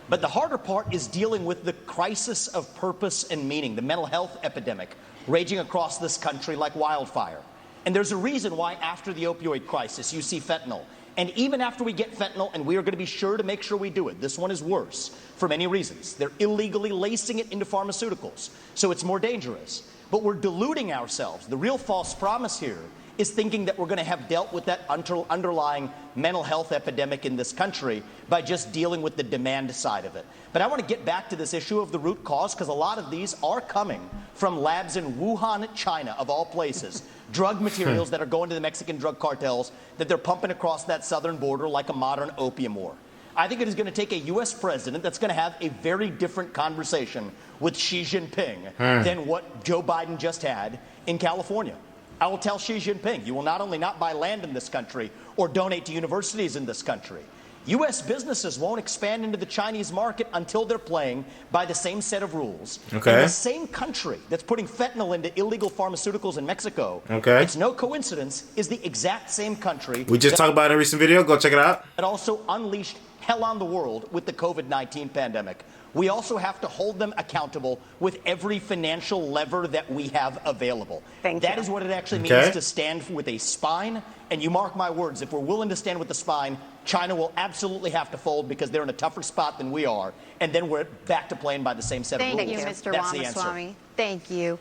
But the harder part is dealing with the crisis of purpose and meaning, the mental health epidemic raging across this country like wildfire. And there's a reason why after the opioid crisis, you see fentanyl. And even after we get fentanyl, and we are going to be sure to make sure we do it, this one is worse for many reasons. They're illegally lacing it into pharmaceuticals, so it's more dangerous. But we're deluding ourselves. The real false promise here is thinking that we're going to have dealt with that underlying mental health epidemic in this country by just dealing with the demand side of it. But I want to get back to this issue of the root cause, because a lot of these are coming from labs in Wuhan, China, of all places. Drug materials that are going to the Mexican drug cartels that they're pumping across that southern border like a modern opium war. I think it is going to take a U.S. president that's going to have a very different conversation with Xi Jinping than what Joe Biden just had in California. I will tell Xi Jinping, you will not only not buy land in this country or donate to universities in this country, U.S. businesses won't expand into the Chinese market until they're playing by the same set of rules. Okay. And the same country that's putting fentanyl into illegal pharmaceuticals in Mexico, it's no coincidence, is the exact same country. We just talked about it in a recent video. Go check it out. That also unleashed hell on the world with the COVID-19 pandemic. We also have to hold them accountable with every financial lever that we have available. That is what it actually means to stand with a spine. And you mark my words, if we're willing to stand with the spine, China will absolutely have to fold because they're in a tougher spot than we are. And then we're back to playing by the same set of rules. Thank you, Mr. Ramaswamy. Thank you.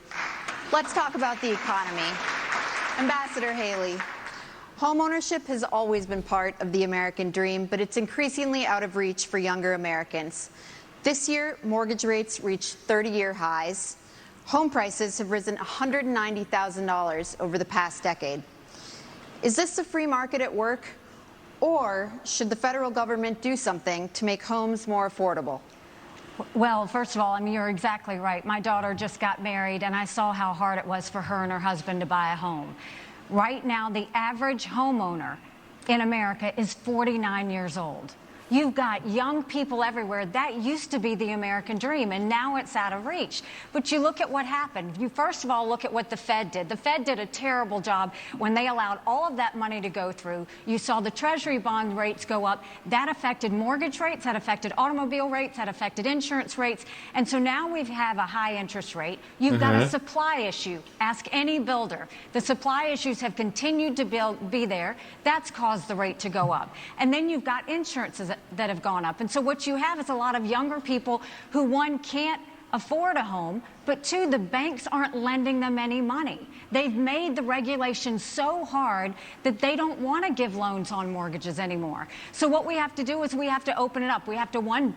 Let's talk about the economy. Ambassador Haley, homeownership has always been part of the American dream, but it's increasingly out of reach for younger Americans. This year, mortgage rates reached 30-year highs. Home prices have risen $190,000 over the past decade. Is this the free market at work, or should the federal government do something to make homes more affordable? Well, first of all, I mean, you're exactly right. My daughter just got married, and I saw how hard it was for her and her husband to buy a home. Right now, the average homeowner in America is 49 years old. You've got young people everywhere. That used to be the American dream, and now it's out of reach. But you look at what happened. You first of all look at what the Fed did. The Fed did a terrible job when they allowed all of that money to go through. You saw the Treasury bond rates go up. That affected mortgage rates, that affected automobile rates, that affected insurance rates. And so now we have a high interest rate. You've got a supply issue. Ask any builder. The supply issues have continued to be there. That's caused the rate to go up. And then you've got insurances that have gone up. And so what you have is a lot of younger people who, one, can't afford a home, but two, the banks aren't lending them any money. They've made the regulations so hard that they don't want to give loans on mortgages anymore. So what we have to do is we have to open it up. We have to, one,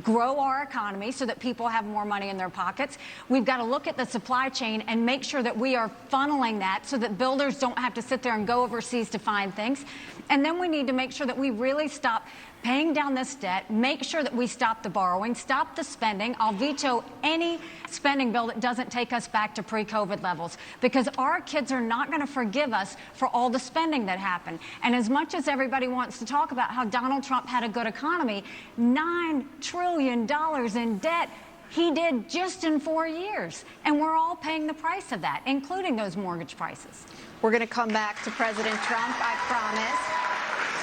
grow our economy so that people have more money in their pockets. We've got to look at the supply chain and make sure that we are funneling that so that builders don't have to sit there and go overseas to find things. And then we need to make sure that we really stop paying down this debt, make sure that we stop the borrowing, stop the spending. I'll veto any spending bill that doesn't take us back to pre-COVID levels, because our kids are not going to forgive us for all the spending that happened. And as much as everybody wants to talk about how Donald Trump had a good economy, $9 trillion in debt he did just in 4 years. And we're all paying the price of that, including those mortgage prices. We're going to come back to President Trump, I promise.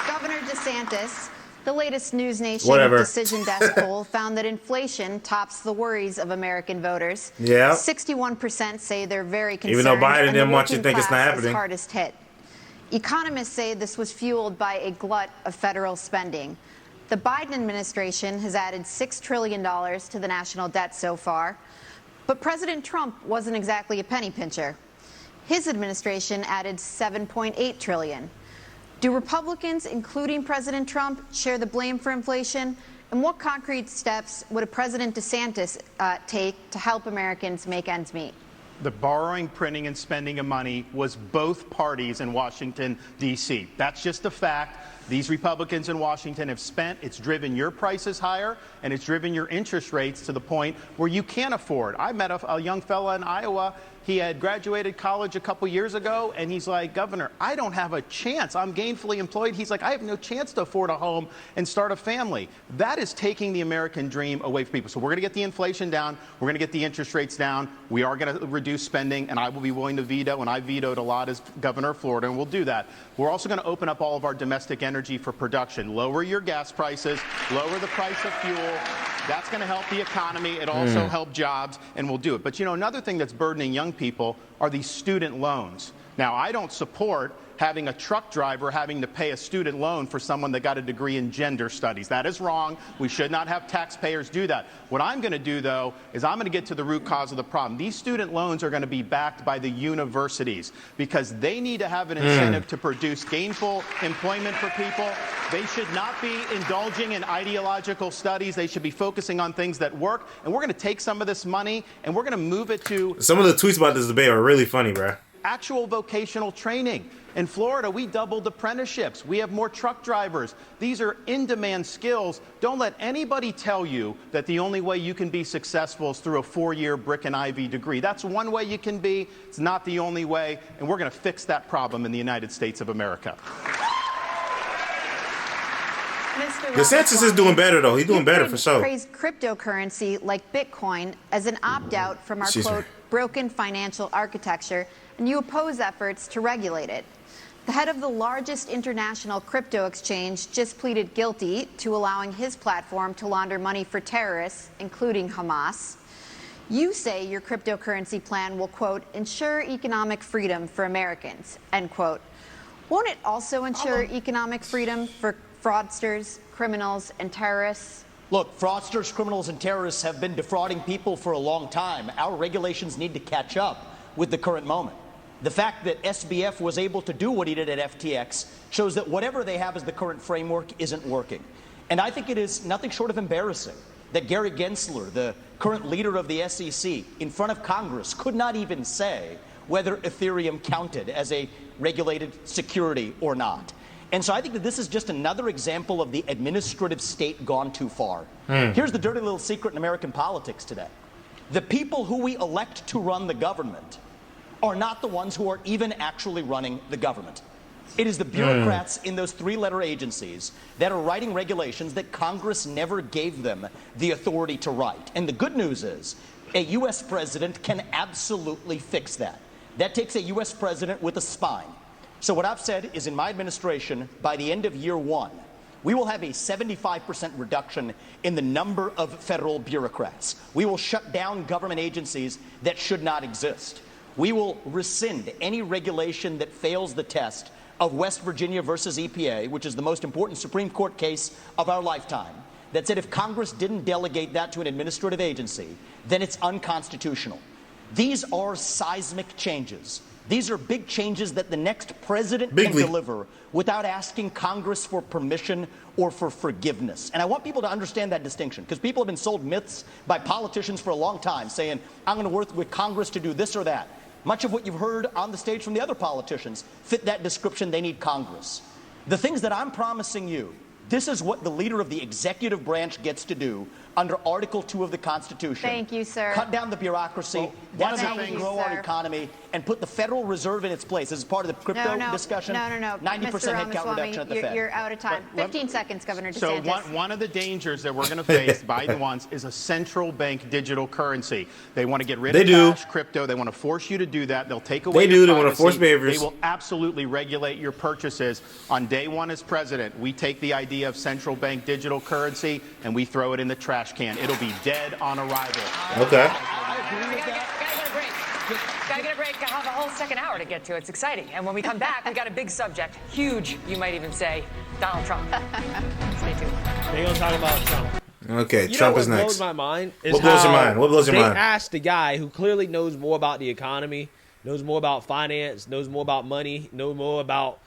Governor DeSantis, the latest News Nation Decision Desk poll found that inflation tops the worries of American voters. 61% say they're very concerned. Even though Biden didn't want you to think it's not happening. Hardest hit. Economists say this was fueled by a glut of federal spending. The Biden administration has added $6 trillion to the national debt so far, but President Trump wasn't exactly a penny pincher. His administration added $7.8 trillion. Do Republicans, including President Trump, share the blame for inflation? And what concrete steps would President DeSantis take to help Americans make ends meet? The borrowing, printing, and spending of money was both parties in Washington, D.C. That's just a fact. These Republicans in Washington have spent. It's driven your prices higher, and it's driven your interest rates to the point where you can't afford. I met a young fella in Iowa. He had graduated college a couple years ago, and he's like, Governor, I don't have a chance. I'm gainfully employed. He's like, I have no chance to afford a home and start a family. That is taking the American dream away from people. So we're going to get the inflation down. We're going to get the interest rates down. We are going to reduce spending, and I will be willing to veto, and I vetoed a lot as governor of Florida, and we'll do that. We're also going to open up all of our domestic energy for production. Lower your gas prices, lower the price of fuel. That's going to help the economy. It also help jobs, and we'll do it. But, you know, another thing that's burdening young people are these student loans. Now, I don't support having a truck driver having to pay a student loan for someone that got a degree in gender studies. That is wrong. We should not have taxpayers do that. What I'm going to do, though, is I'm going to get to the root cause of the problem. These student loans are going to be backed by the universities because they need to have an incentive to produce gainful employment for people. They should not be indulging in ideological studies. They should be focusing on things that work. And we're going to take some of this money and we're going to move it to... Some of the tweets about this debate are really funny, bruh. Actual vocational training. In Florida, we doubled apprenticeships. We have more truck drivers. These are in-demand skills. Don't let anybody tell you that the only way you can be successful is through a 4-year brick and ivy degree. That's one way you can be. It's not the only way, and we're going to fix that problem in the United States of America. DeSantis is doing better, though. He's doing better for sure. Praise cryptocurrency like Bitcoin as an opt-out from our, quote, broken financial architecture, and you oppose efforts to regulate it. The head of the largest international crypto exchange just pleaded guilty to allowing his platform to launder money for terrorists, including Hamas. You say your cryptocurrency plan will, quote, ensure economic freedom for Americans, end quote. Won't it also ensure economic freedom for fraudsters, criminals, and terrorists? Look, fraudsters, criminals, and terrorists have been defrauding people for a long time. Our regulations need to catch up with the current moment. The fact that SBF was able to do what he did at FTX shows that whatever they have as the current framework isn't working. And I think it is nothing short of embarrassing that Gary Gensler, the current leader of the SEC, in front of Congress, could not even say whether Ethereum counted as a regulated security or not. And so I think that this is just another example of the administrative state gone too far. Here's the dirty little secret in American politics today. The people who we elect to run the government are not the ones who are even actually running the government. It is the bureaucrats in those 3-letter agencies that are writing regulations that Congress never gave them the authority to write. And the good news is a U.S. president can absolutely fix that. That takes a U.S. president with a spine. So what I've said is in my administration, by the end of year 1, we will have a 75% reduction in the number of federal bureaucrats. We will shut down government agencies that should not exist. We will rescind any regulation that fails the test of West Virginia versus EPA, which is the most important Supreme Court case of our lifetime, that said if Congress didn't delegate that to an administrative agency, then it's unconstitutional. These are seismic changes. These are big changes that the next president can deliver without asking Congress for permission or for forgiveness. And I want people to understand that distinction, because people have been sold myths by politicians for a long time saying, I'm going to work with Congress to do this or that. Much of what you've heard on the stage from the other politicians fit that description. They need Congress. The things that I'm promising you, this is what the leader of the executive branch gets to do under Article 2 of the Constitution. Thank you, sir. Cut down the bureaucracy. That's how we grow our economy and put the Federal Reserve in its place. This is part of the crypto discussion. No. 90% Mr. headcount reduction at the Fed. You're out of time. 15 seconds, Governor DeSantis. So one of the dangers that we're going to face, Biden wants, is a central bank digital currency. They want to get rid of cash, crypto. They want to force you to do that. They'll take away your privacy. They want to force behaviors. They will absolutely regulate your purchases. On day 1 as president, we take the idea of central bank digital currency and we throw it in the trash can. It'll be dead on arrival. Okay. Gotta get a break. I have a whole second hour to get to. It's exciting. And when we come back, we got a big subject. Huge, you might even say, Donald Trump. Stay tuned. They're going to talk about Trump. Okay, Trump is next. What blows my mind is what blows your mind? What blows your mind? They asked the guy who clearly knows more about the economy, knows more about finance, knows more about money, knows more about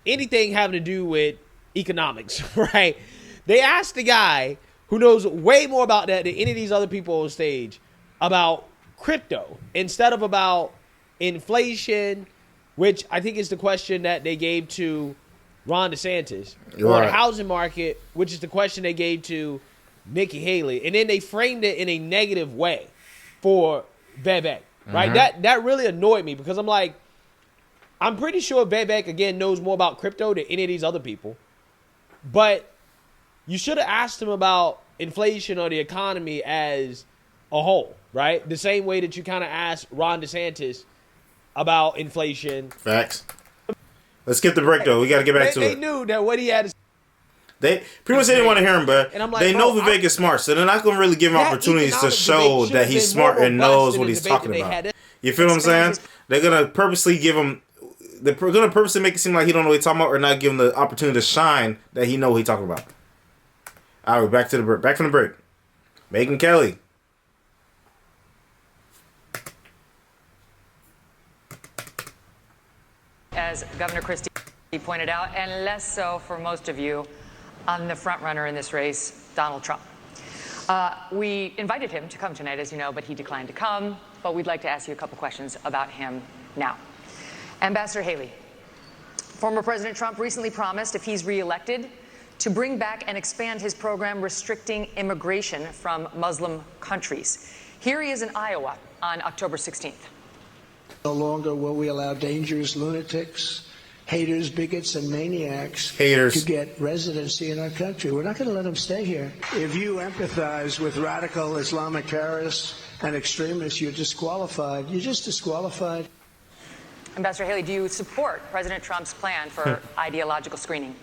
anything having to do with economics, right? They asked the guy who knows way more about that than any of these other people on stage about crypto instead of about inflation, which I think is the question that they gave to Ron DeSantis, or the housing market, which is the question they gave to Nikki Haley. And then they framed it in a negative way for Vivek, right? That really annoyed me because I'm like, I'm pretty sure Vivek, again, knows more about crypto than any of these other people. But you should have asked him about inflation or the economy as a whole, right? The same way that you kind of asked Ron DeSantis about inflation. Facts. Let's skip the break, though. We got to get back to it. They knew that what he had to say. They pretty much didn't want to hear him, but like, they know Vivek is smart, so they're not going to really give him opportunities to show that he's smart and knows what he's talking about. You feel what I'm saying? They're going to purposely give him... They're going to purposely make it seem like he don't know what he's talking about or not give him the opportunity to shine that he know what he's talking about. All right, back to the break. Back from the break. Megyn Kelly. As Governor Christie pointed out, and less so for most of you, on the front runner in this race, Donald Trump. We invited him to come tonight, as you know, but he declined to come. But we'd like to ask you a couple questions about him now. Ambassador Haley, former President Trump recently promised, if he's reelected, to bring back and expand his program restricting immigration from Muslim countries. Here he is in Iowa on October 16th. No longer will we allow dangerous lunatics, haters, bigots, and maniacs to get residency in our country. We're not going to let them stay here. If you empathize with radical Islamic terrorists and extremists, you're disqualified. You're just disqualified. Ambassador Haley, do you support President Trump's plan for ideological screening?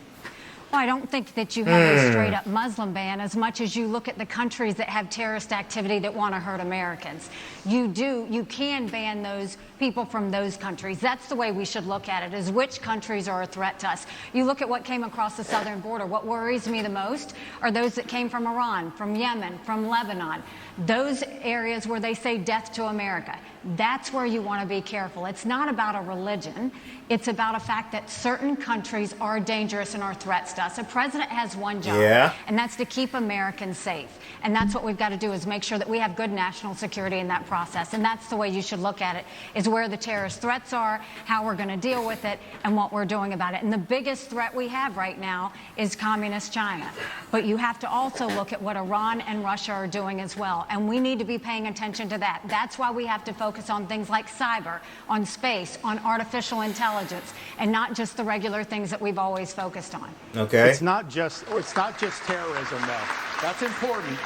Well, I don't think that you have a straight-up Muslim ban as much as you look at the countries that have terrorist activity that want to hurt Americans. You can ban those people from those countries. That's the way we should look at it, is which countries are a threat to us. You look at what came across the southern border. What worries me the most are those that came from Iran, from Yemen, from Lebanon. Those areas where they say death to America. That's where you want to be careful. It's not about a religion. It's about a fact that certain countries are dangerous and are threats to us. A president has one job, and that's to keep Americans safe. And that's what we've got to do, is make sure that we have good national security in that process. And that's the way you should look at it, is where the terrorist threats are, how we're going to deal with it, and what we're doing about it. And the biggest threat we have right now is communist China. But you have to also look at what Iran and Russia are doing as well. And we need to be paying attention to that. That's why we have to focus on things like cyber, on space, on artificial intelligence, and not just the regular things that we've always focused on. Okay. It's not just terrorism, though. That's important.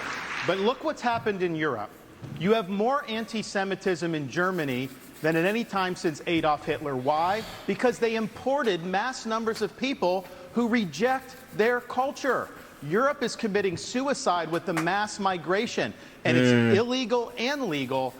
But look what's happened in Europe. You have more anti-Semitism in Germany than at any time since Adolf Hitler. Why? Because they imported mass numbers of people who reject their culture. Europe is committing suicide with the mass migration, and it's illegal and legal.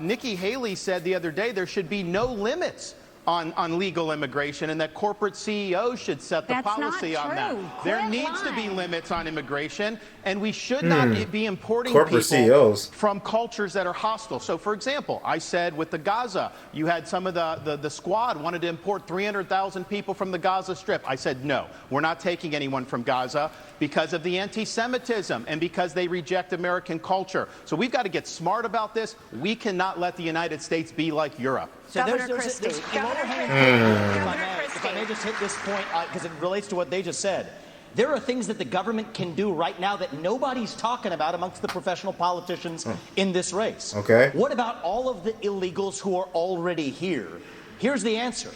Nikki Haley said the other day there should be no limits on legal immigration, and that corporate CEOs should set the policy on that. There needs to be limits on immigration, and we should not be importing corporate people CEOs from cultures that are hostile. So, for example, I said with the Gaza, you had some of the squad wanted to import 300,000 people from the Gaza Strip. I said, no, we're not taking anyone from Gaza because of the anti-Semitism and because they reject American culture. So we've got to get smart about this. We cannot let the United States be like Europe. So Governor Christie. If I may just hit this point, because it relates to what they just said. There are things that the government can do right now that nobody's talking about amongst the professional politicians in this race. Okay. What about all of the illegals who are already here? Here's the answer.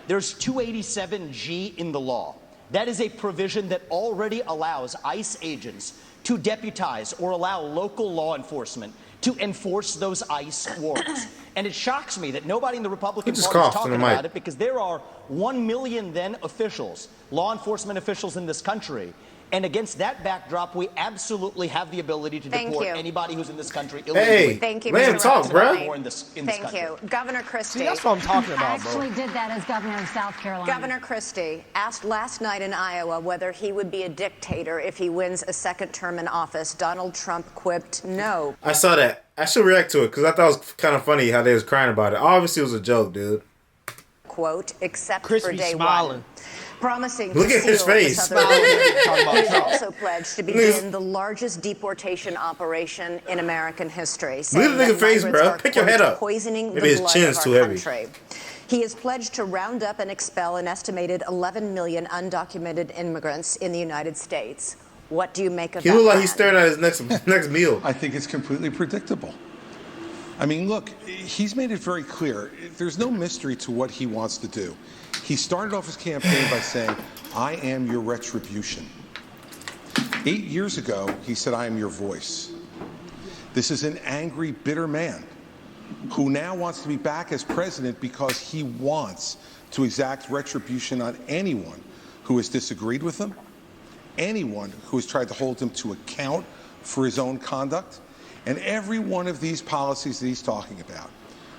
There's 287G in the law. That is a provision that already allows ICE agents to deputize or allow local law enforcement to enforce those ICE warrants. And it shocks me that nobody in the Republican Party is talking about it, because there are 1 million then officials, law enforcement officials in this country. And against that backdrop, we absolutely have the ability to deport anybody who's in this country illegally. Hey, thank you, let him talk, bro. Thank you. Governor Christie. See, that's what I'm talking about, bro. I actually did that as governor of South Carolina. Governor Christie asked last night in Iowa whether he would be a dictator if he wins a second term in office. Donald Trump quipped no. I saw that. I should react to it because I thought it was kind of funny how they was crying about it. Obviously, it was a joke, dude. Quote, except Crispy for day smiling. one. promising Look to at his seal the face. southern border. He has also pledged to begin the largest deportation operation in American history, saying Look at the that nigga face, migrants bro. are, Pick your quote, head up. poisoning Maybe the his blood chin's of too our heavy. country. He has pledged to round up and expel an estimated 11 million undocumented immigrants in the United States. What do you make of that? He looked like plan? he's staring at his next meal. I think it's completely predictable. I mean, look, he's made it very clear. There's no mystery to what he wants to do. He started off his campaign by saying, I am your retribution. 8 years ago, he said, I am your voice. This is an angry, bitter man who now wants to be back as president because he wants to exact retribution on anyone who has disagreed with him, anyone who has tried to hold him to account for his own conduct. And every one of these policies that he's talking about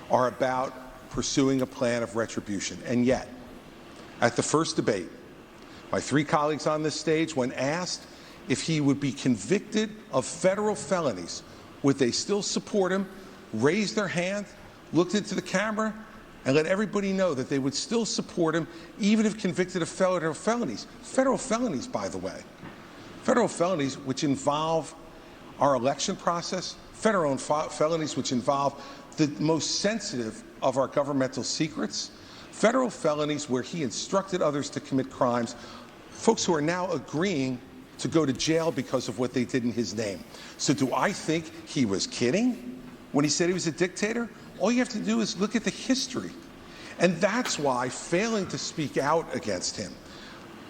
are about pursuing a plan of retribution. And yet, at the first debate, my 3 colleagues on this stage, when asked if he would be convicted of federal felonies, would they still support him, raised their hand, looked into the camera, and let everybody know that they would still support him even if convicted of federal felonies. Federal felonies, by the way. Federal felonies which involve our election process, federal felonies which involve the most sensitive of our governmental secrets, federal felonies where he instructed others to commit crimes, folks who are now agreeing to go to jail because of what they did in his name. So do I think he was kidding when he said he was a dictator? All you have to do is look at the history. And that's why failing to speak out against him,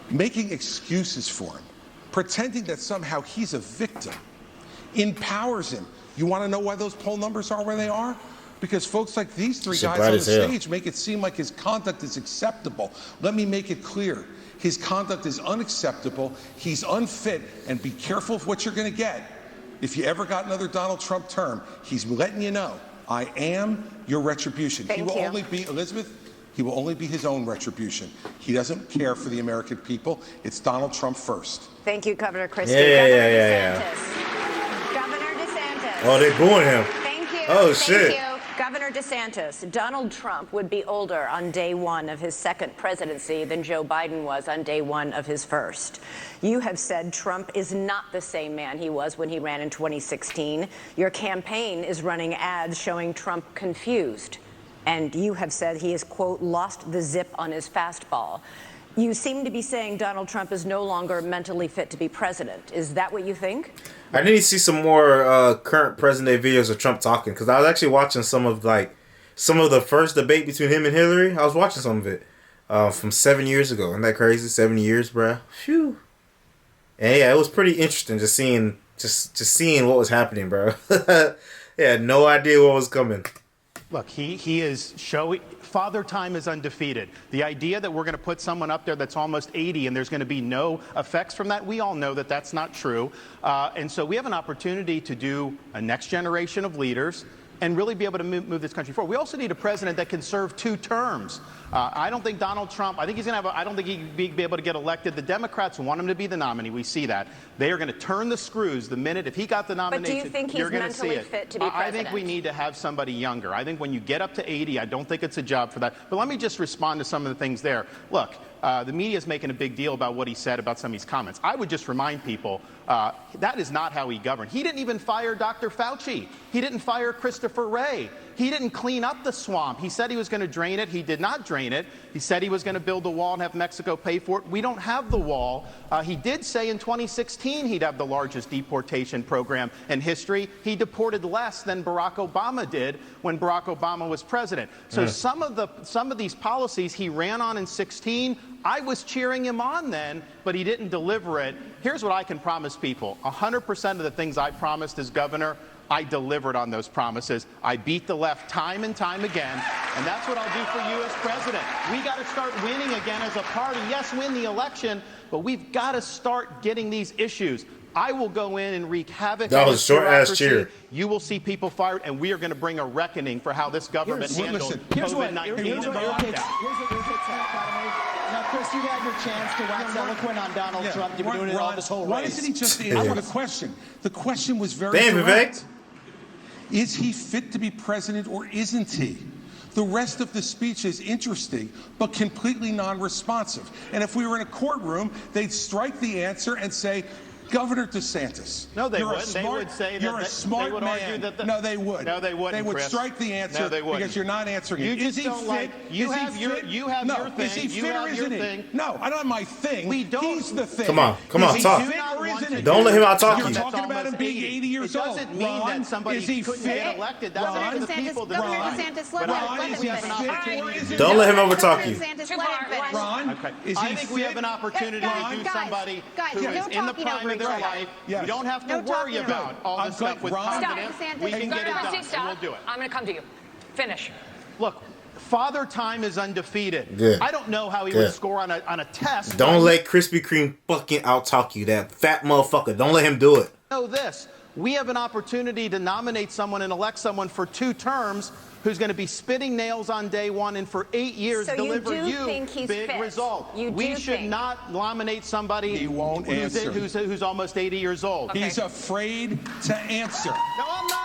making excuses for him, pretending that somehow he's a victim, empowers him. You want to know why those poll numbers are where they are? Because folks like these 3 guys on the stage make it seem like his conduct is acceptable. Let me make it clear. His conduct is unacceptable. He's unfit. And be careful of what you're going to get. If you ever got another Donald Trump term, he's letting you know, I am your retribution. He will only be, Elizabeth, he will only be his own retribution. He doesn't care for the American people. It's Donald Trump first. Thank you, Governor Christie. Yeah. Governor DeSantis. Oh, they're booing him. Thank you. Oh, shit. Thank you. Governor DeSantis, Donald Trump would be older on day 1 of his second presidency than Joe Biden was on day 1 of his first. You have said Trump is not the same man he was when he ran in 2016. Your campaign is running ads showing Trump confused. And you have said he has, quote, lost the zip on his fastball. You seem to be saying Donald Trump is no longer mentally fit to be president. Is that what you think? I need to see some more current present day videos of Trump talking, because I was actually watching some of the first debate between him and Hillary. I was watching some of it from 7 years ago. Isn't that crazy? 7 years, bruh. Phew. And yeah, it was pretty interesting just seeing what was happening, bro. I had no idea what was coming. Look, he is showing Father Time is undefeated. The idea that we're going to put someone up there that's almost 80 and there's going to be no effects from that, we all know that that's not true. And so we have an opportunity to do a next generation of leaders and really be able to move this country forward. We also need a president that can serve 2 terms. I don't think Donald Trump, I think he'd be able to get elected. The Democrats want him to be the nominee. We see that. They are going to turn the screws the minute, if he got the nomination, but do you think he's you're going to see mentally it. fit to be president? I think we need to have somebody younger. I think when you get up to 80, I don't think it's a job for that. But let me just respond to some of the things there. Look, the media is making a big deal about what he said about some of these comments. I would just remind people that is not how he governed. He didn't even fire Dr. Fauci. He didn't fire Christopher Wray. He didn't clean up the swamp. He said he was going to drain it. He did not drain it. He said he was going to build a wall and have Mexico pay for it. We don't have the wall. He did say in 2016 he'd have the largest deportation program in history. He deported less than Barack Obama did when Barack Obama was president. So some of these policies he ran on in 2016, I was cheering him on then, but he didn't deliver it. Here's what I can promise people. 100% of the things I promised as governor, I delivered on those promises. I beat the left time and time again, and that's what I'll do for you as president. We got to start winning again as a party. Yes, win the election, but we've got to start getting these issues. I will go in and wreak havoc. That was a short-ass cheer. You will see people fired, and we are going to bring a reckoning for how this government handled COVID-19. Now, Chris, you've had your chance to wax eloquent on Donald Trump. You've been doing it all this whole race. Why doesn't he just answer the question? The question was very Damn, direct. Vivek. Is he fit to be president or isn't he? The rest of the speech is interesting, but completely non-responsive. And if we were in a courtroom, they'd strike the answer and say, Governor DeSantis. No, they you're wouldn't. They would say that you're a smart they would man. argue that No, they would. No, they wouldn't. They would Chris. strike the answer No, they wouldn't. because you're not answering You it. just Is he don't fit? like. You Is he have your. fit? You have no. your thing. Is he You fit have or your isn't he? thing. No, I don't have my thing. We don't. He's the thing. Come on, Is he talk. fit or isn't he? Don't let him out-talk You're you. talking about him being 80 years old. It doesn't mean Ron, that somebody is he couldn't fit? get elected. That's Ron, up to the people. Governor Ron, DeSantis, but let I him think we have an finish. opportunity. Don't let him overtalk you. DeSantis, let him finish. Ron, is he I think we have an opportunity to do somebody who no is in the talking prime over of their each other. life. Yes. We don't have to No worry talking about all this stuff with Ron. confidence. Stop, We can get it done, Stop. and we'll do it. I'm going to come to you. Finish. Look, Father Time is undefeated. Good. I don't know how he Good. would score on a test. Don't let Krispy Kreme fucking out-talk you, that fat motherfucker. Don't let him do it. Know this. We have an opportunity to nominate someone and elect someone for 2 terms who's going to be spitting nails on day one and for 8 years So you deliver do think he's big fit? result. You we do should think. not nominate somebody He won't answer. who's almost 80 years old. Okay. He's afraid to answer. No, I'm not.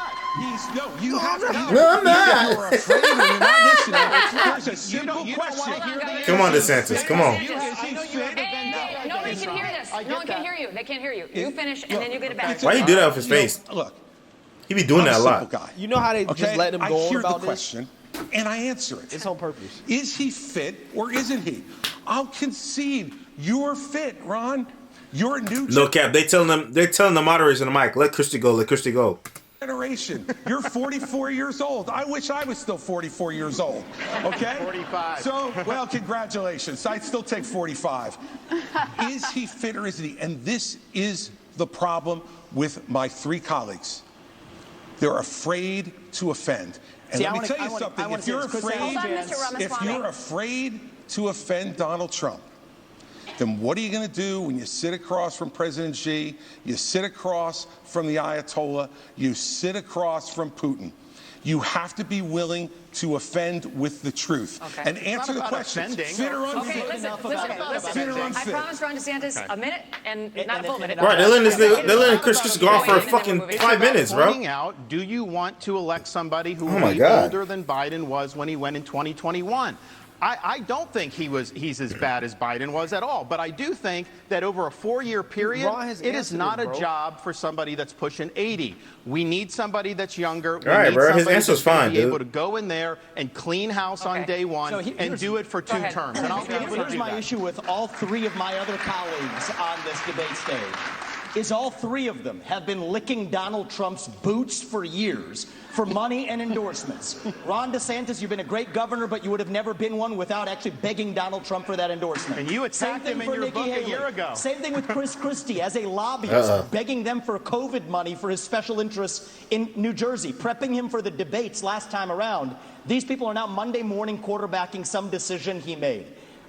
You have to. No, I'm not. You're afraid or you're not listening. There's a simple you don't question. wanna hear the Come on, answer. DeSantis. Come on. Is he fit? Hey, nobody can hear this. I get No one can that. hear you. They can't hear you. You finish, and then you get it back. Why you do that with his face? Look, He be doing I'm that a a lot. simple guy. You know how they Okay, just let him I go on hear about the this? question, and I answer it. It's on purpose. Is he fit or isn't he? I'll concede you're fit, Ron. You're a new No cap. They're telling the moderators in the mic, let Christy go, let Christy go. generation. You're 44 years old. I wish I was still 44 years old. Okay? 45. So, well, congratulations. I'd still take 45. Is he fit or isn't he? And this is the problem with my 3 colleagues. They're afraid to offend. And See, let I me wanna- tell I you wanna- something. I wanna If say you're this, Chris, afraid, Hold on, Mr. if Ramaswamy. you're afraid to offend Donald Trump, then what are you going to do when you sit across from President Xi, you sit across from the Ayatollah, you sit across from Putin? You have to be willing to offend with the truth Okay. and answer the about question. offending. Fit or unfit? Okay, listen. Fit or I unfit? promised Ron DeSantis a minute and not a full minute. Right, they're letting Chris go on for a fucking 5 minutes, bro. Pointing out, do you want to elect somebody who Oh my will be God. older than Biden was when he went in 2021? I don't think he's as bad as Biden was at all, but I do think that over a 4-year period, Ron has it is answered not it, a bro. job for somebody that's pushing 80. We need somebody that's younger. We right, need bro. His somebody answer's that's gonna fine, be dude. able to go in there and clean house on Okay. day one So and here's- do it for 2 ahead. terms. And I'll be able to Here's do my that. issue with all 3 of my other colleagues on this debate stage. Is all 3 of them have been licking Donald Trump's boots for years for money and endorsements. Ron DeSantis, you've been a great governor, but you would have never been one without actually begging Donald Trump for that endorsement. And you attacked him in your book a year ago. Same thing with Chris Christie as a lobbyist, begging them for COVID money for his special interests in New Jersey, prepping him for the debates last time around. These people are now Monday morning quarterbacking some decision he made.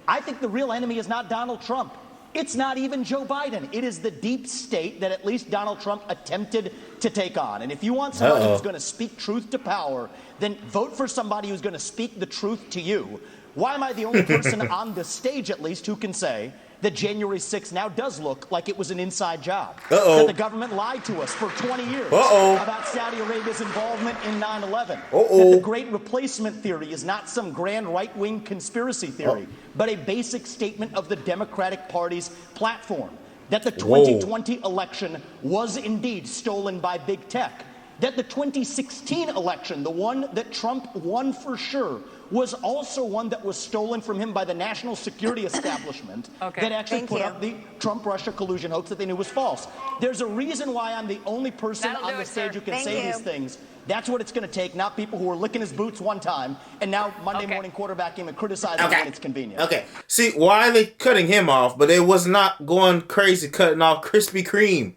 I think the real enemy is not Donald Trump. It's not even Joe Biden. It is the deep state that at least Donald Trump attempted to take on. And if you want somebody who's going to speak truth to power, then vote for somebody who's going to speak the truth to you. Why am I the only person on the stage, at least, who can say that January 6th now does look like it was an inside job? That the government lied to us for 20 years about Saudi Arabia's involvement in 9/11. That the Great Replacement theory is not some grand right-wing conspiracy theory, but a basic statement of the Democratic Party's platform. That the 2020 election was indeed stolen by big tech. That the 2016 election, the one that Trump won for sure, was also one that was stolen from him by the national security establishment that actually put up the Trump-Russia collusion hoax that they knew was false. There's a reason why I'm the only person on the stage who can say these things. That's what it's going to take, not people who are licking his boots one time and now Monday morning quarterbacking and criticizing when it's convenient. Okay. See, why are they cutting him off, but they was not going crazy cutting off Krispy Kreme?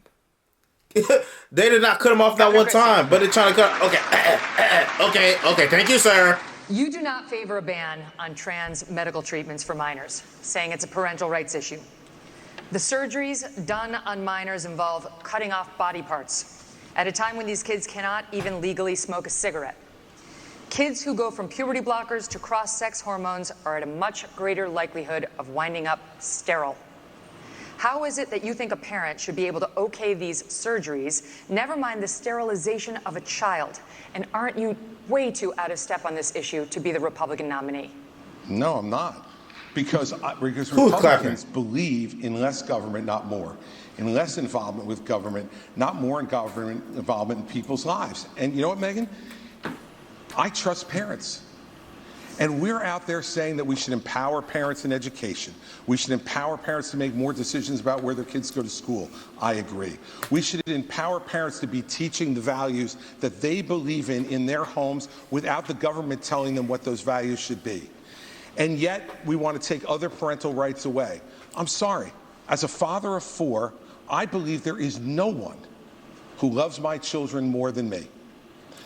They did not cut him off that one time, but they're trying to cut. Okay. Thank you, sir. You do not favor a ban on trans medical treatments for minors, saying it's a parental rights issue. The surgeries done on minors involve cutting off body parts at a time when these kids cannot even legally smoke a cigarette. Kids who go from puberty blockers to cross-sex hormones are at a much greater likelihood of winding up sterile. How is it that you think a parent should be able to okay these surgeries, never mind the sterilization of a child? And aren't you way too out of step on this issue to be the Republican nominee? No, I'm not. Because Who's Republicans clapping? believe in less government, not more. In less involvement with government, not more in government involvement in people's lives. And you know what, Megan? I trust parents. And we're out there saying that we should empower parents in education. We should empower parents to make more decisions about where their kids go to school. I agree. We should empower parents to be teaching the values that they believe in their homes without the government telling them what those values should be. And yet we want to take other parental rights away. I'm sorry. As a father of 4, I believe there is no one who loves my children more than me.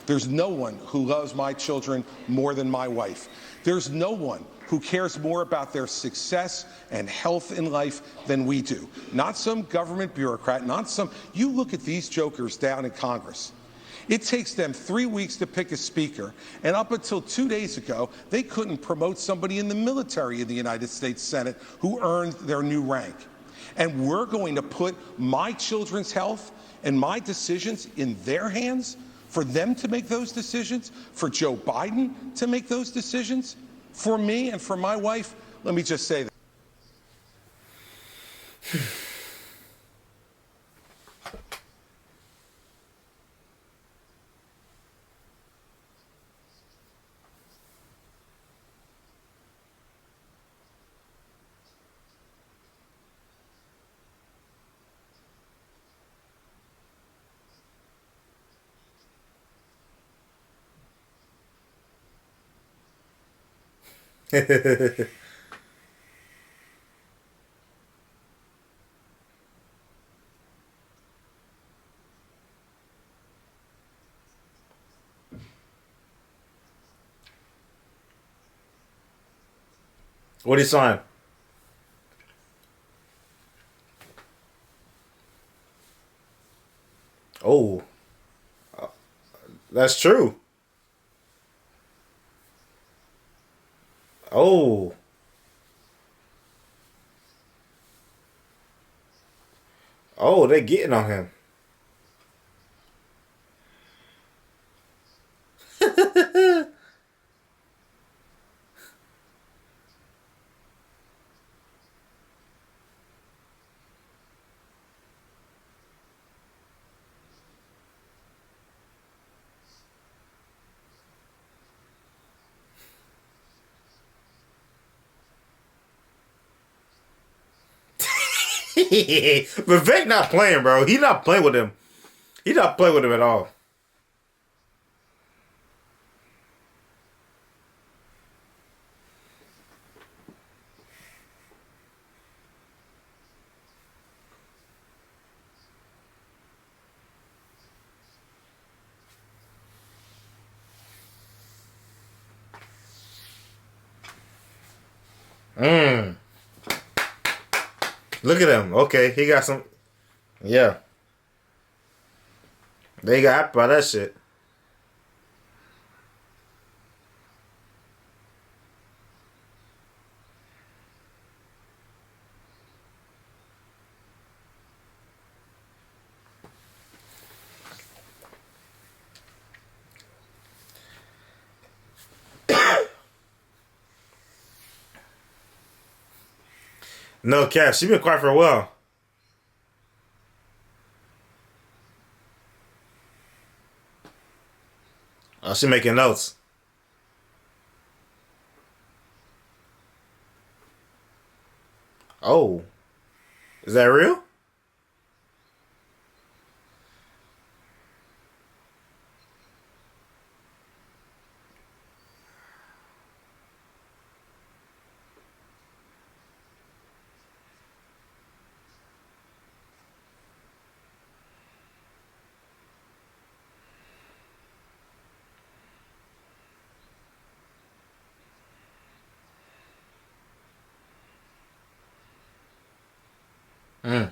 There's no one who loves my children more than my wife. There's no one who cares more about their success and health in life than we do. Not some government bureaucrat, not some. You look at these jokers down in Congress. It takes them 3 weeks to pick a speaker, and up until 2 days ago, they couldn't promote somebody in the military in the United States Senate who earned their new rank. And we're going to put my children's health and my decisions in their hands? For them to make those decisions? For Joe Biden to make those decisions? For me and for my wife? Let me just say that. What he sign? Oh, that's true. Oh. Oh, they getting on him. Vivek not playing, bro. He not playing with him. He not playing with him at all. Look at him. Okay, he got some. Yeah. They got happy by that shit. No cap. She been quiet for a while. Oh, she making notes. Oh, is that real? Mm.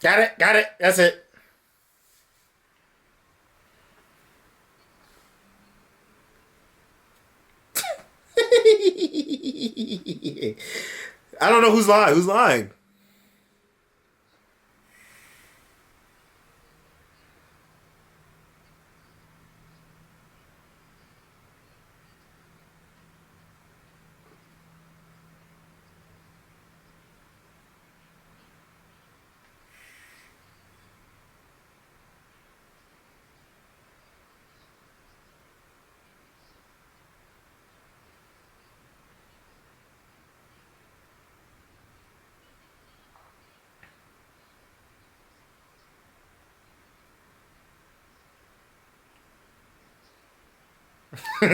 Got it. That's it. I don't know who's lying. Who's lying? Yo,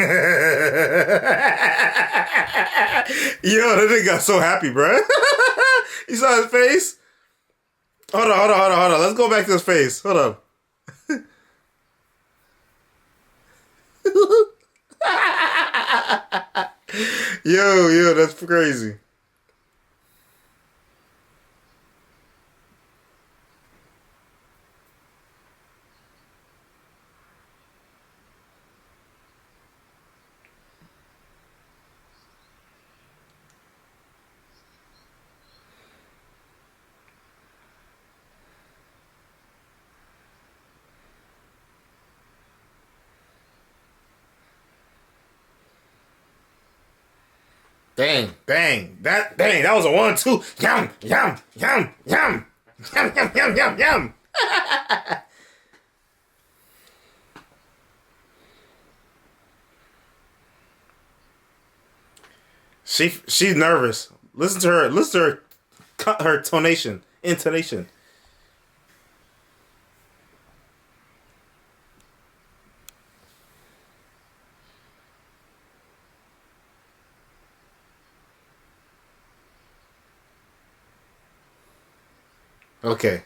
that nigga got so happy, bro. You saw his face? Hold on. Let's go back to his face. Hold on. Yo, that's crazy. Dang. That was a 1-2. Yum. Yum. She's nervous. Listen to her cut her intonation. Okay.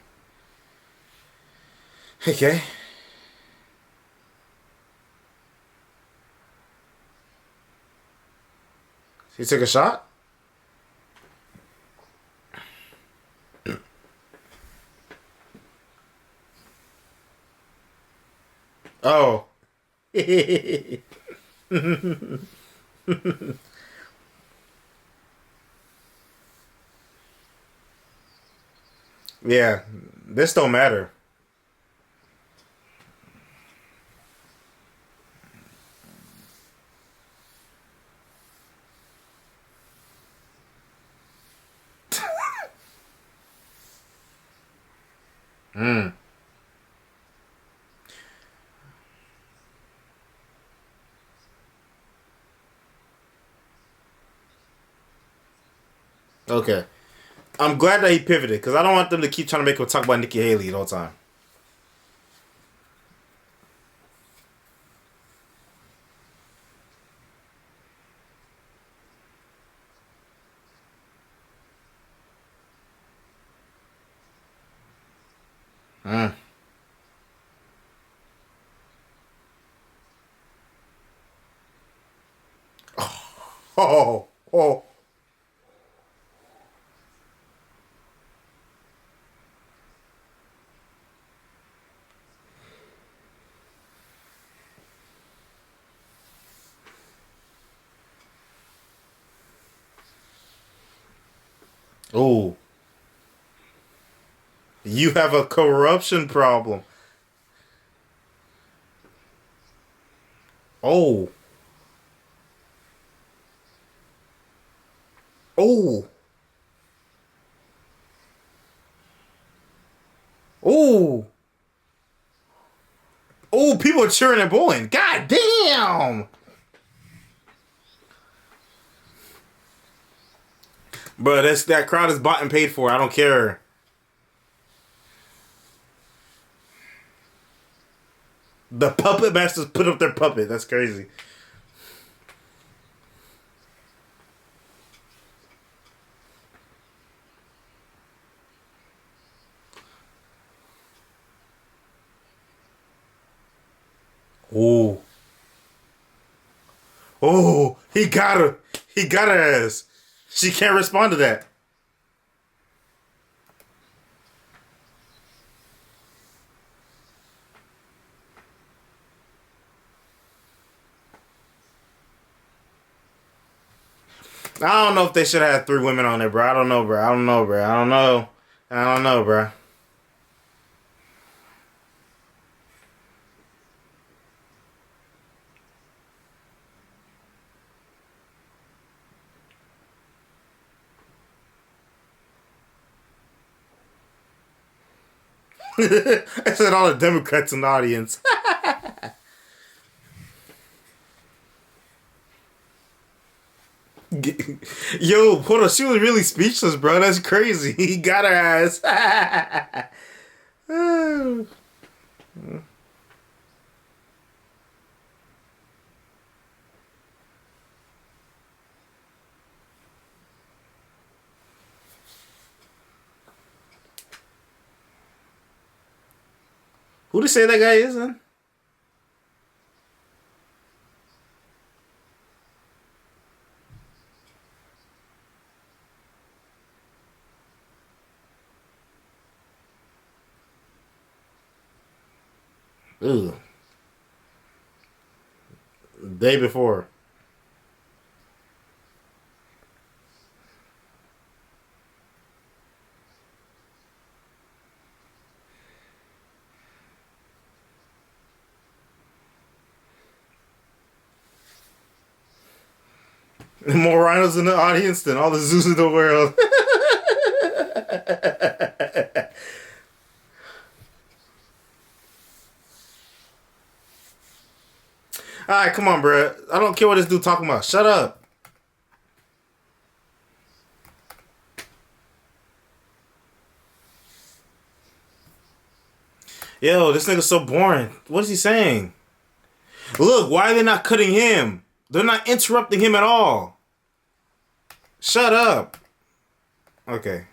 He took a shot? Oh. Yeah. This don't matter. Okay. I'm glad that he pivoted because I don't want them to keep trying to make him talk about Nikki Haley the whole time. Oh. Oh. You have a corruption problem. Oh. Oh. Oh. Oh, people are cheering and booing. God damn. But that crowd is bought and paid for. I don't care. The puppet masters put up their puppet. That's crazy. Oh. Oh, he got her. He got her ass. She can't respond to that. I don't know if they should have had 3 women on there, bro. I don't know, bro. I don't know, bro. I said all the Democrats in the audience. Yo, hold on. She was really speechless, bro. That's crazy. He got her ass. Who to say that guy is, then? Ugh. Day before. More rhinos in the audience than all the zoos in the world. Alright, come on, bro. I don't care what this dude talking about. Shut up. Yo, this nigga's so boring. What is he saying? Look, why are they not cutting him? They're not interrupting him at all. Shut up. Okay.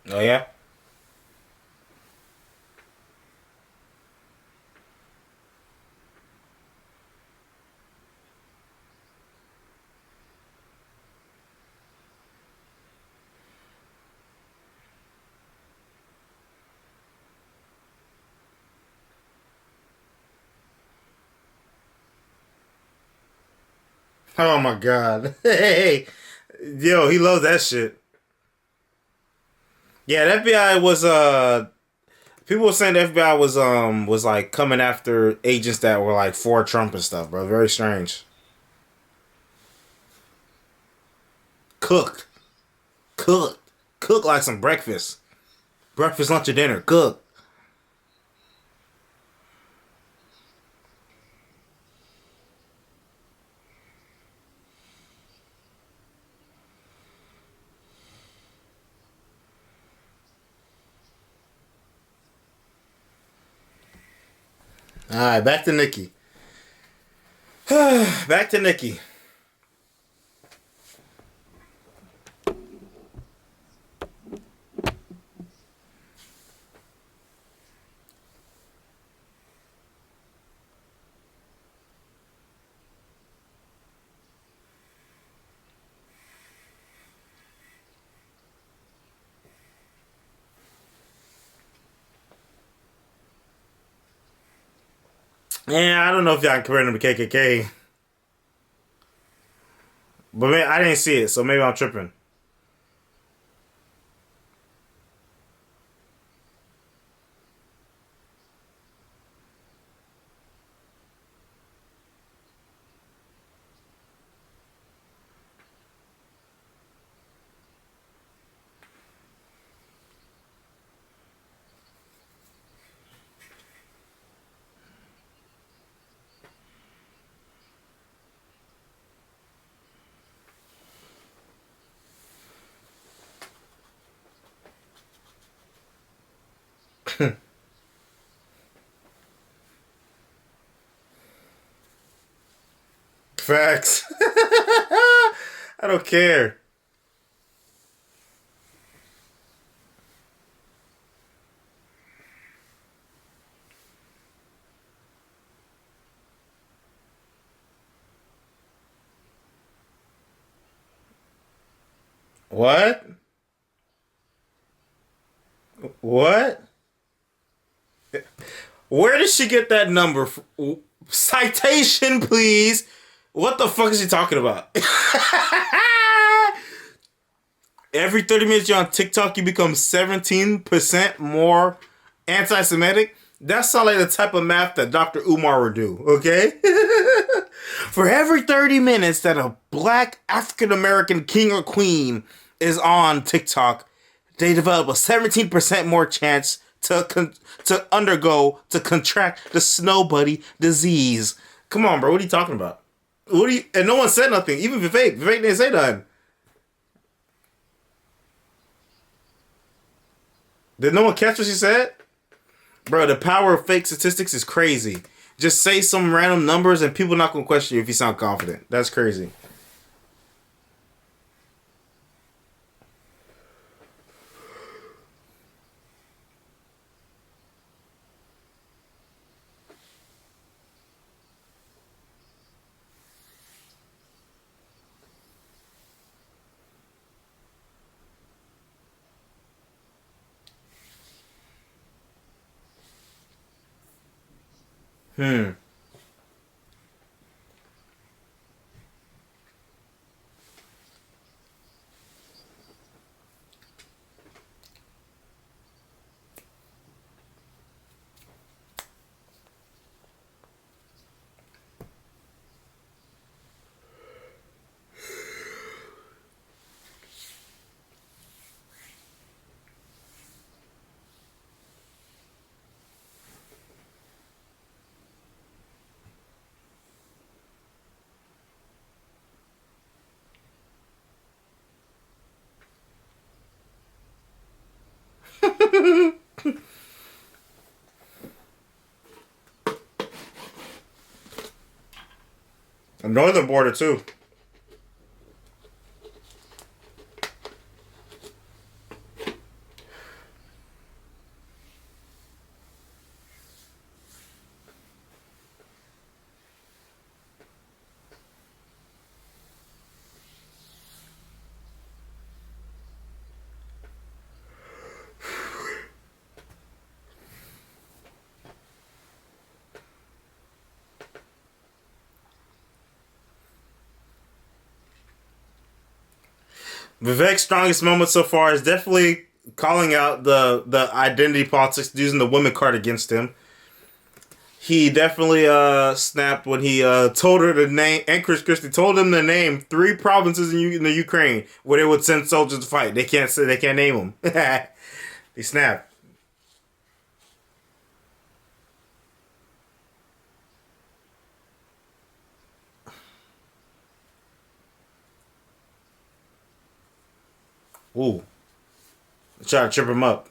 Oh, yeah? Oh my god. Hey, yo, he loves that shit. Yeah, the FBI was people were saying the FBI was like coming after agents that were like for Trump and stuff, bro. Very strange. Cooked. Cooked. Cooked like some breakfast. Breakfast, lunch, or dinner. Cooked. All right, back to Nikki. Back to Nikki. Man, I don't know if y'all can compare them to KKK. But man, I didn't see it, so maybe I'm tripping. Facts. I don't care. What? What? Where did she get that number? Citation, please. What the fuck is she talking about? Every 30 minutes you're on TikTok, you become 17% more anti-Semitic. That sounds like the type of math that Dr. Umar would do, okay? For every 30 minutes that a black African-American king or queen is on TikTok, they develop a 17% more chance to contract the snow buddy disease. Come on, bro. What are you talking about? And no one said nothing. Even Vivek didn't say nothing. Did no one catch what she said? Bro, the power of fake statistics is crazy. Just say some random numbers and people not gonna question you if you sound confident. That's crazy. A northern border too. Vivek's strongest moment so far is definitely calling out the identity politics, using the women card against him. He definitely snapped when he told her the name, and Chris Christie told him to name 3 provinces in the Ukraine where they would send soldiers to fight. They can't name them. He snapped. Ooh. Try to trip him up.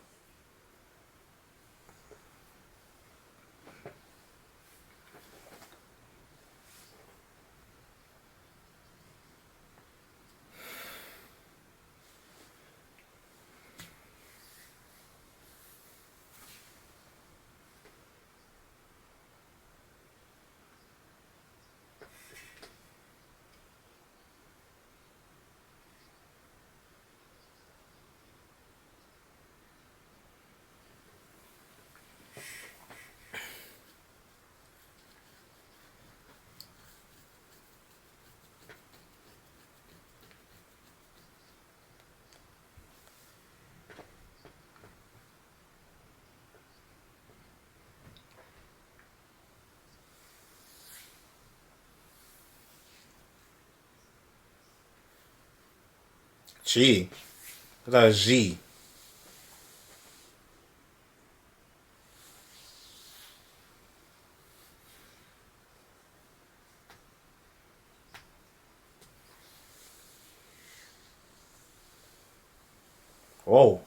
G. I thought it was G. Whoa.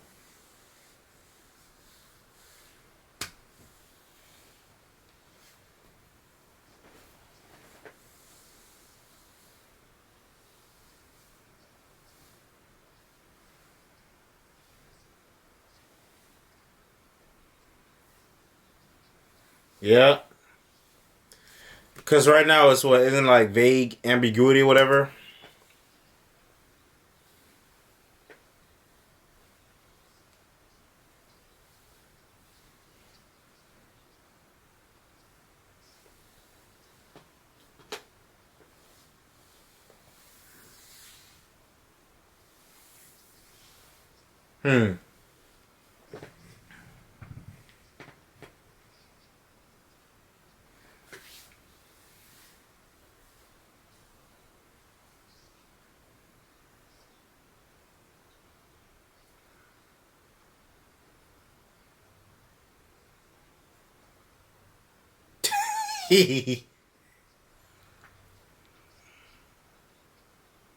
Yeah. Because right now it's what, isn't like vague ambiguity or whatever? Hmm.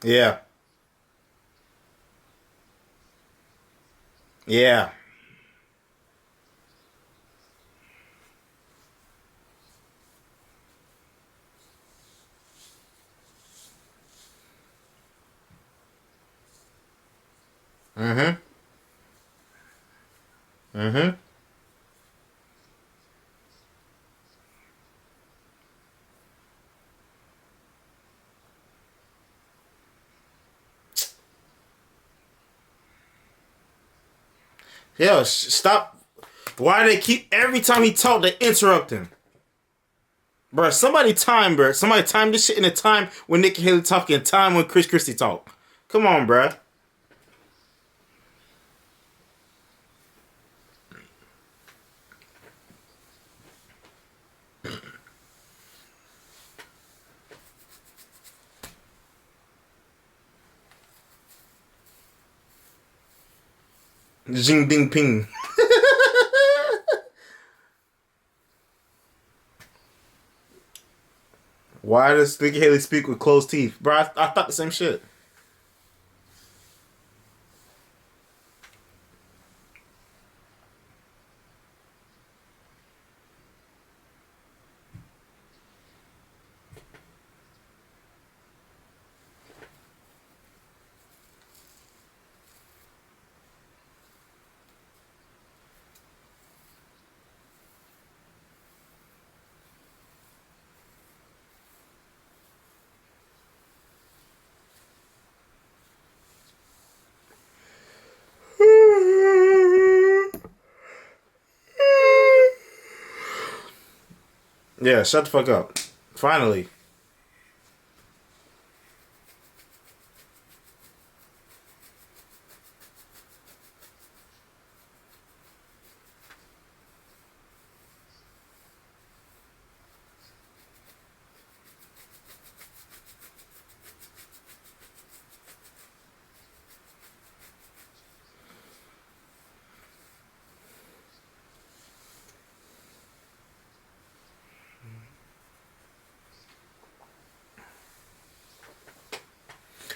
Yeah. Yeah. Mm-hmm. Mm-hmm. Yo, stop. Why do they keep, every time he talk, they interrupt him? Bruh, somebody time, bruh. Somebody time this shit in a time when Nikki Haley talk and time when Chris Christie talk. Come on, bruh. Jing Ding Ping. Why does Nikki Haley speak with closed teeth? Bro, I thought the same shit. Yeah, shut the fuck up. Finally.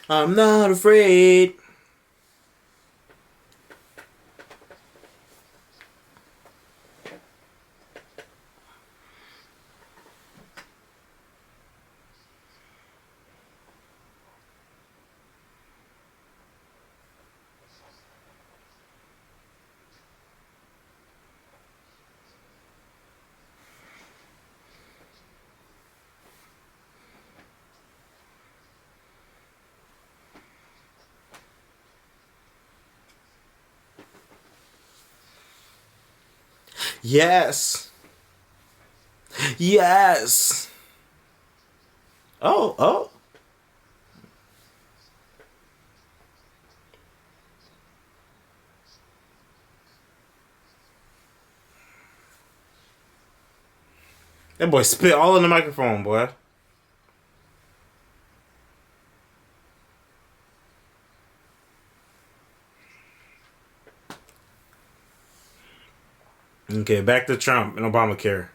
I'm not afraid. Yes. Yes. Oh, oh. That boy spit all in the microphone, boy. Okay, back to Trump and Obamacare.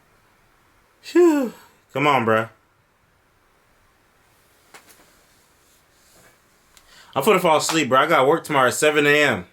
Phew. Come on, bruh. I'm finna fall asleep, bro. I got work tomorrow at 7 a.m.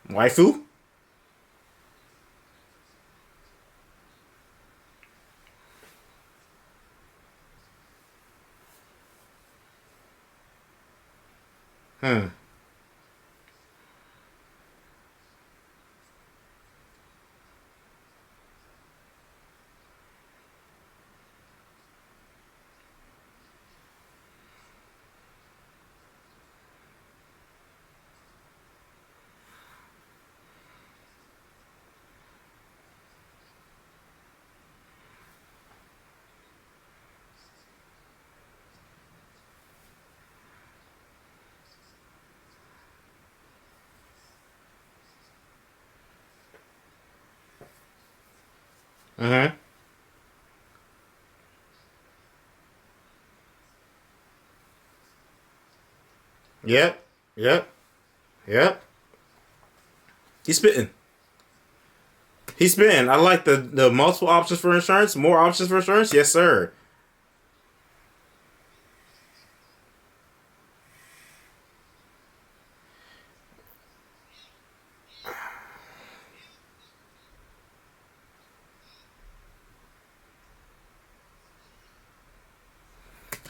Waifu? Hmm. Mm-hmm. Yep. Yep. Yep. He's spitting. He's spitting. I like the multiple options for insurance. More options for insurance. Yes, sir.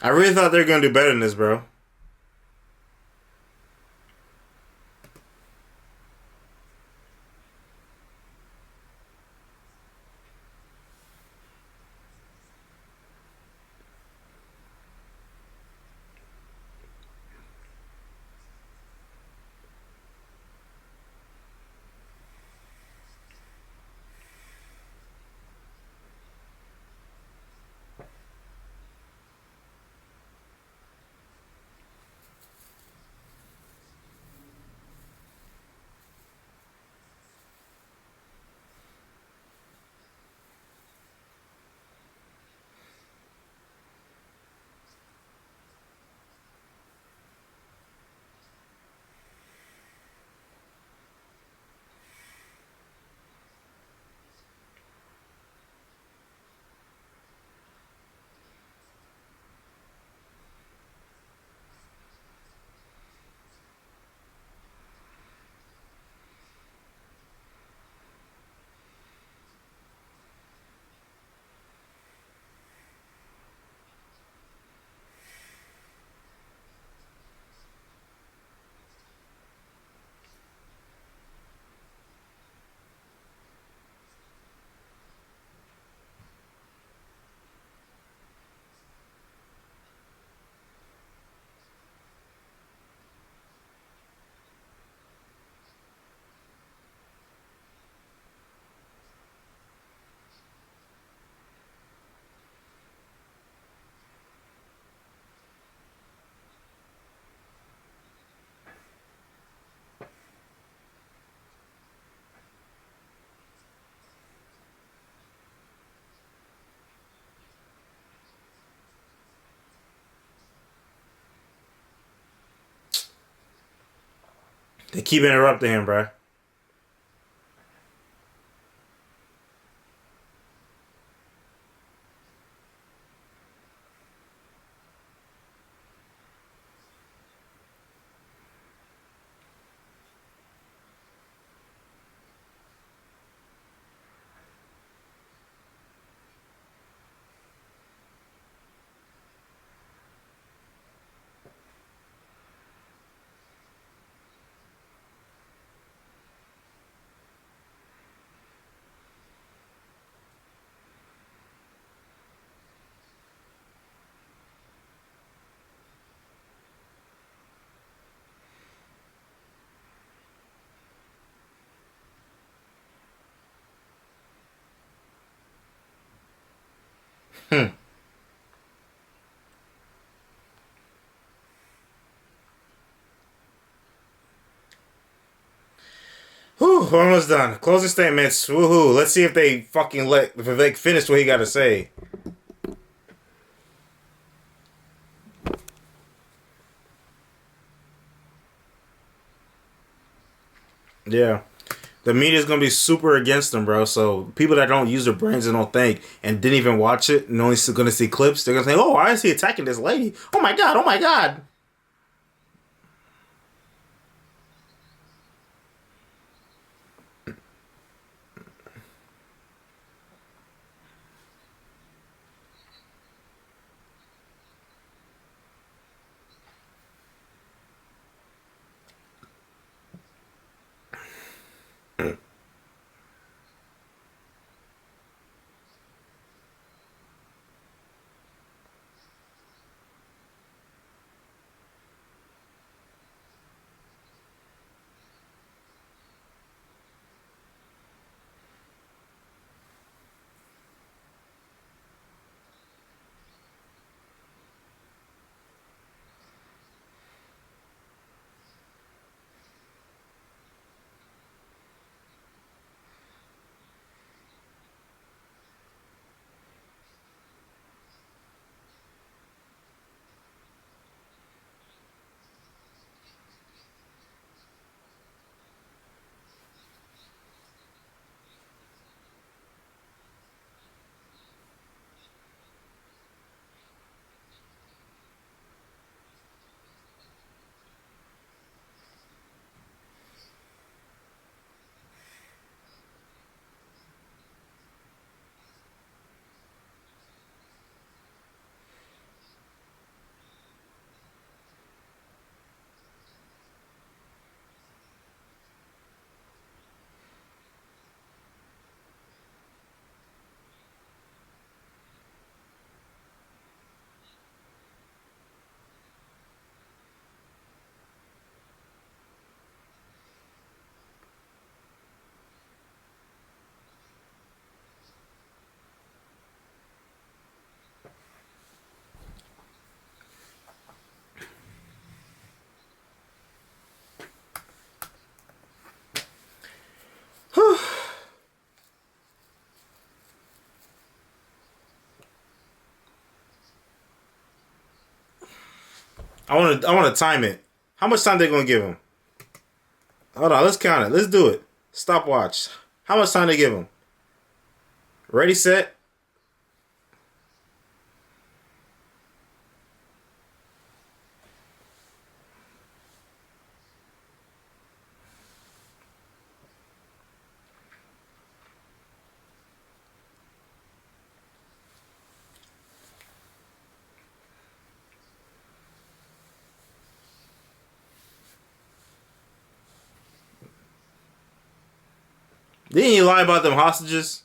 I really thought they were gonna do better than this, bro. They keep interrupting him, bro. Hmm. Whew, we're almost done. Closing statements. Woohoo. Let's see if they fucking let Vivek finish what he got to say. Yeah. The media's gonna be super against them, bro. So people that don't use their brains and don't think and didn't even watch it and only gonna see clips, they're gonna say, "Oh, why is he attacking this lady? Oh my god! Oh my god!" I want to time it. How much time they gonna give him? Hold on, let's count it. Let's do it. Stopwatch. How much time they give him? Ready, set. Didn't he lie about them hostages?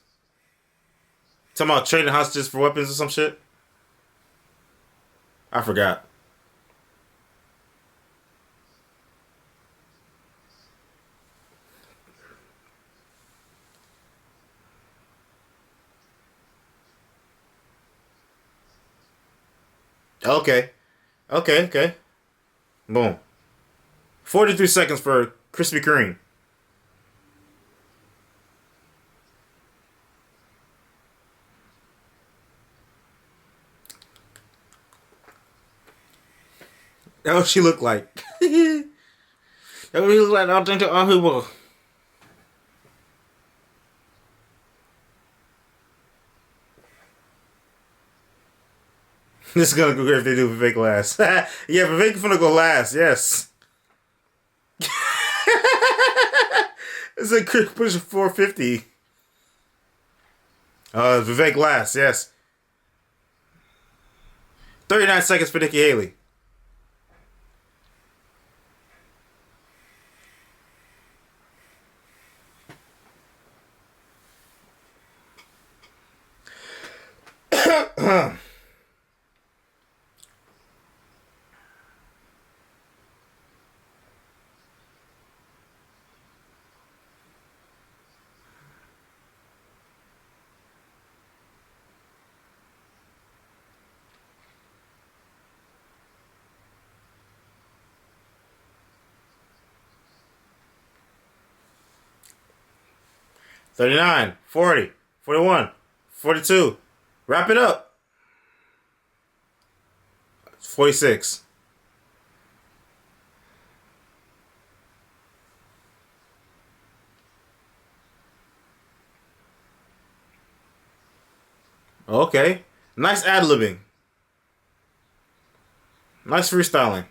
Talking about trading hostages for weapons or some shit? I forgot. Okay. Okay. Boom. 43 seconds for Krispy Kreme. That's what she looked like. That's what he looked like. I think to all people. This is gonna go great if they do Vivek last. Yeah, Vivek is gonna go last. Yes. It's a quick push of 450. Vivek last. Yes. 39 seconds for Nikki Haley. 39, 40, 41, 42. Wrap it up. 46. Okay. Nice ad-libbing. Nice freestyling.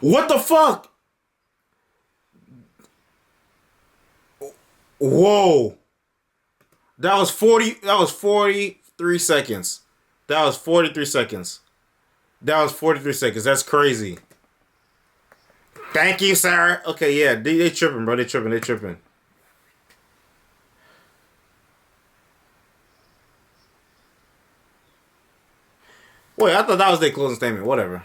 What the fuck? Whoa. That was 43 seconds. That was 43 seconds. That was 43 seconds. That's crazy. Thank you, Sarah. Okay, yeah. They tripping, bro. They tripping. Wait, I thought that was their closing statement. Whatever.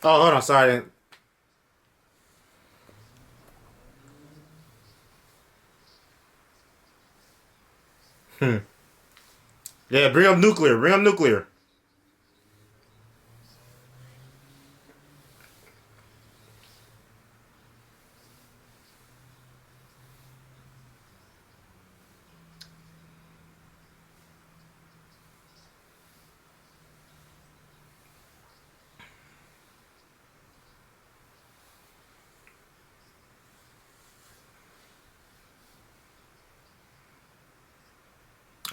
Oh, hold on. Sorry. Yeah, bring up nuclear. Bring up nuclear.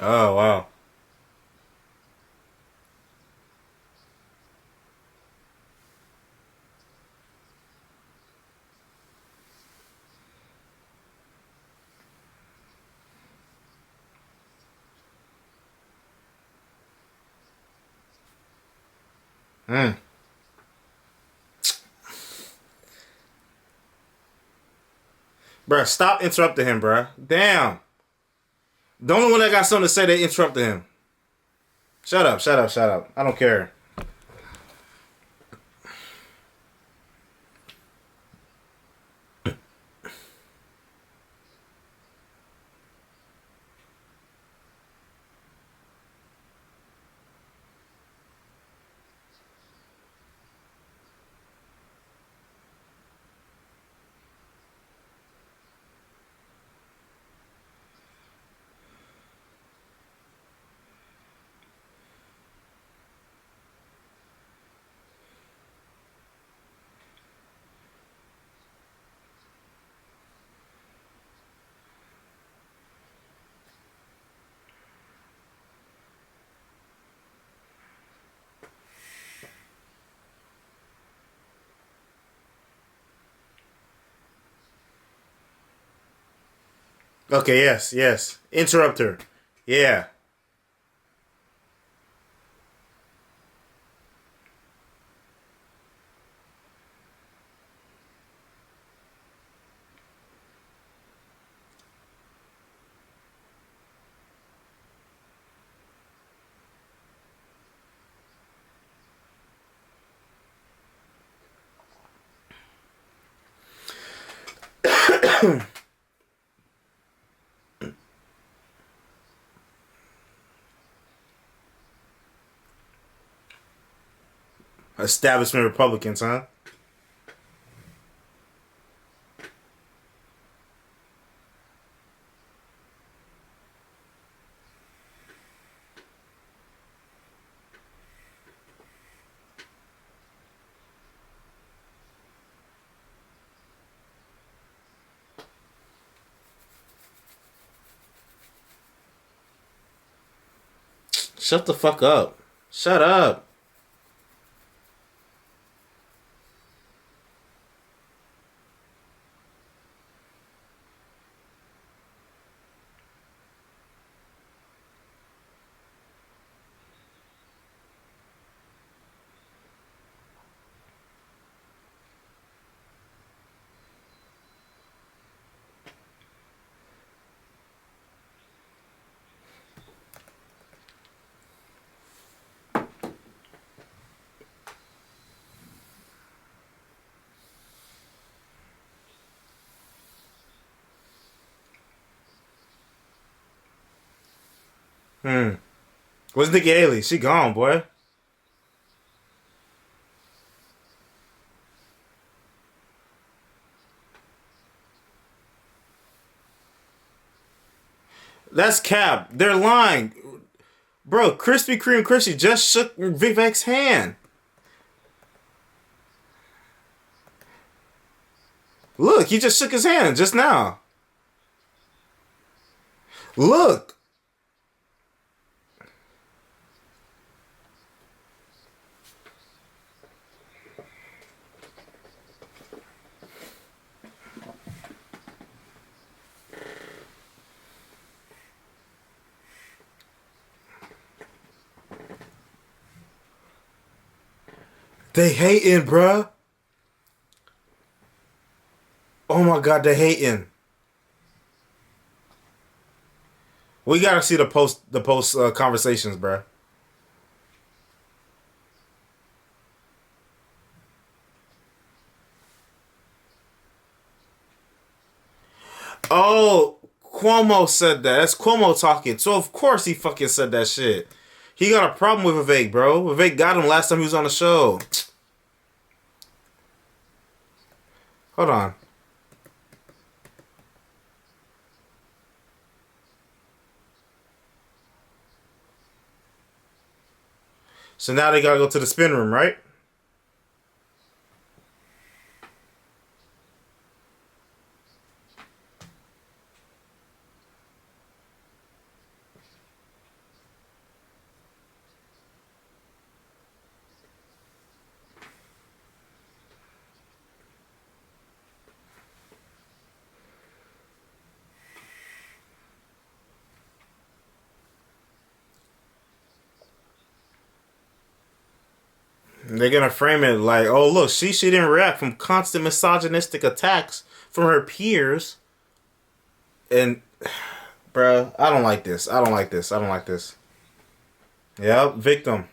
Oh, wow. Mm. Bruh, stop interrupting him, bruh. Damn. The only one that got something to say, they interrupted him. Shut up. I don't care. Okay, yes. Interrupt her. Yeah. Establishment Republicans, huh? Shut the fuck up. Shut up. Where's Nikki Haley? She gone, boy. That's cap. They're lying. Bro, Krispy Kreme Chrissy just shook Vivek's hand. Look, he just shook his hand just now. Look. They hating, bruh. Oh my god, they hating. We gotta see the post conversations, bruh. Oh, Cuomo said that. That's Cuomo talking. So of course he fucking said that shit. He got a problem with Vivek, bro. Vivek got him last time he was on the show. Hold on. So now they gotta go to the spin room, right? They're gonna frame it like, oh look, she didn't react from constant misogynistic attacks from her peers. And bruh, I don't like this. I don't like this. I don't like this. Yep, victim.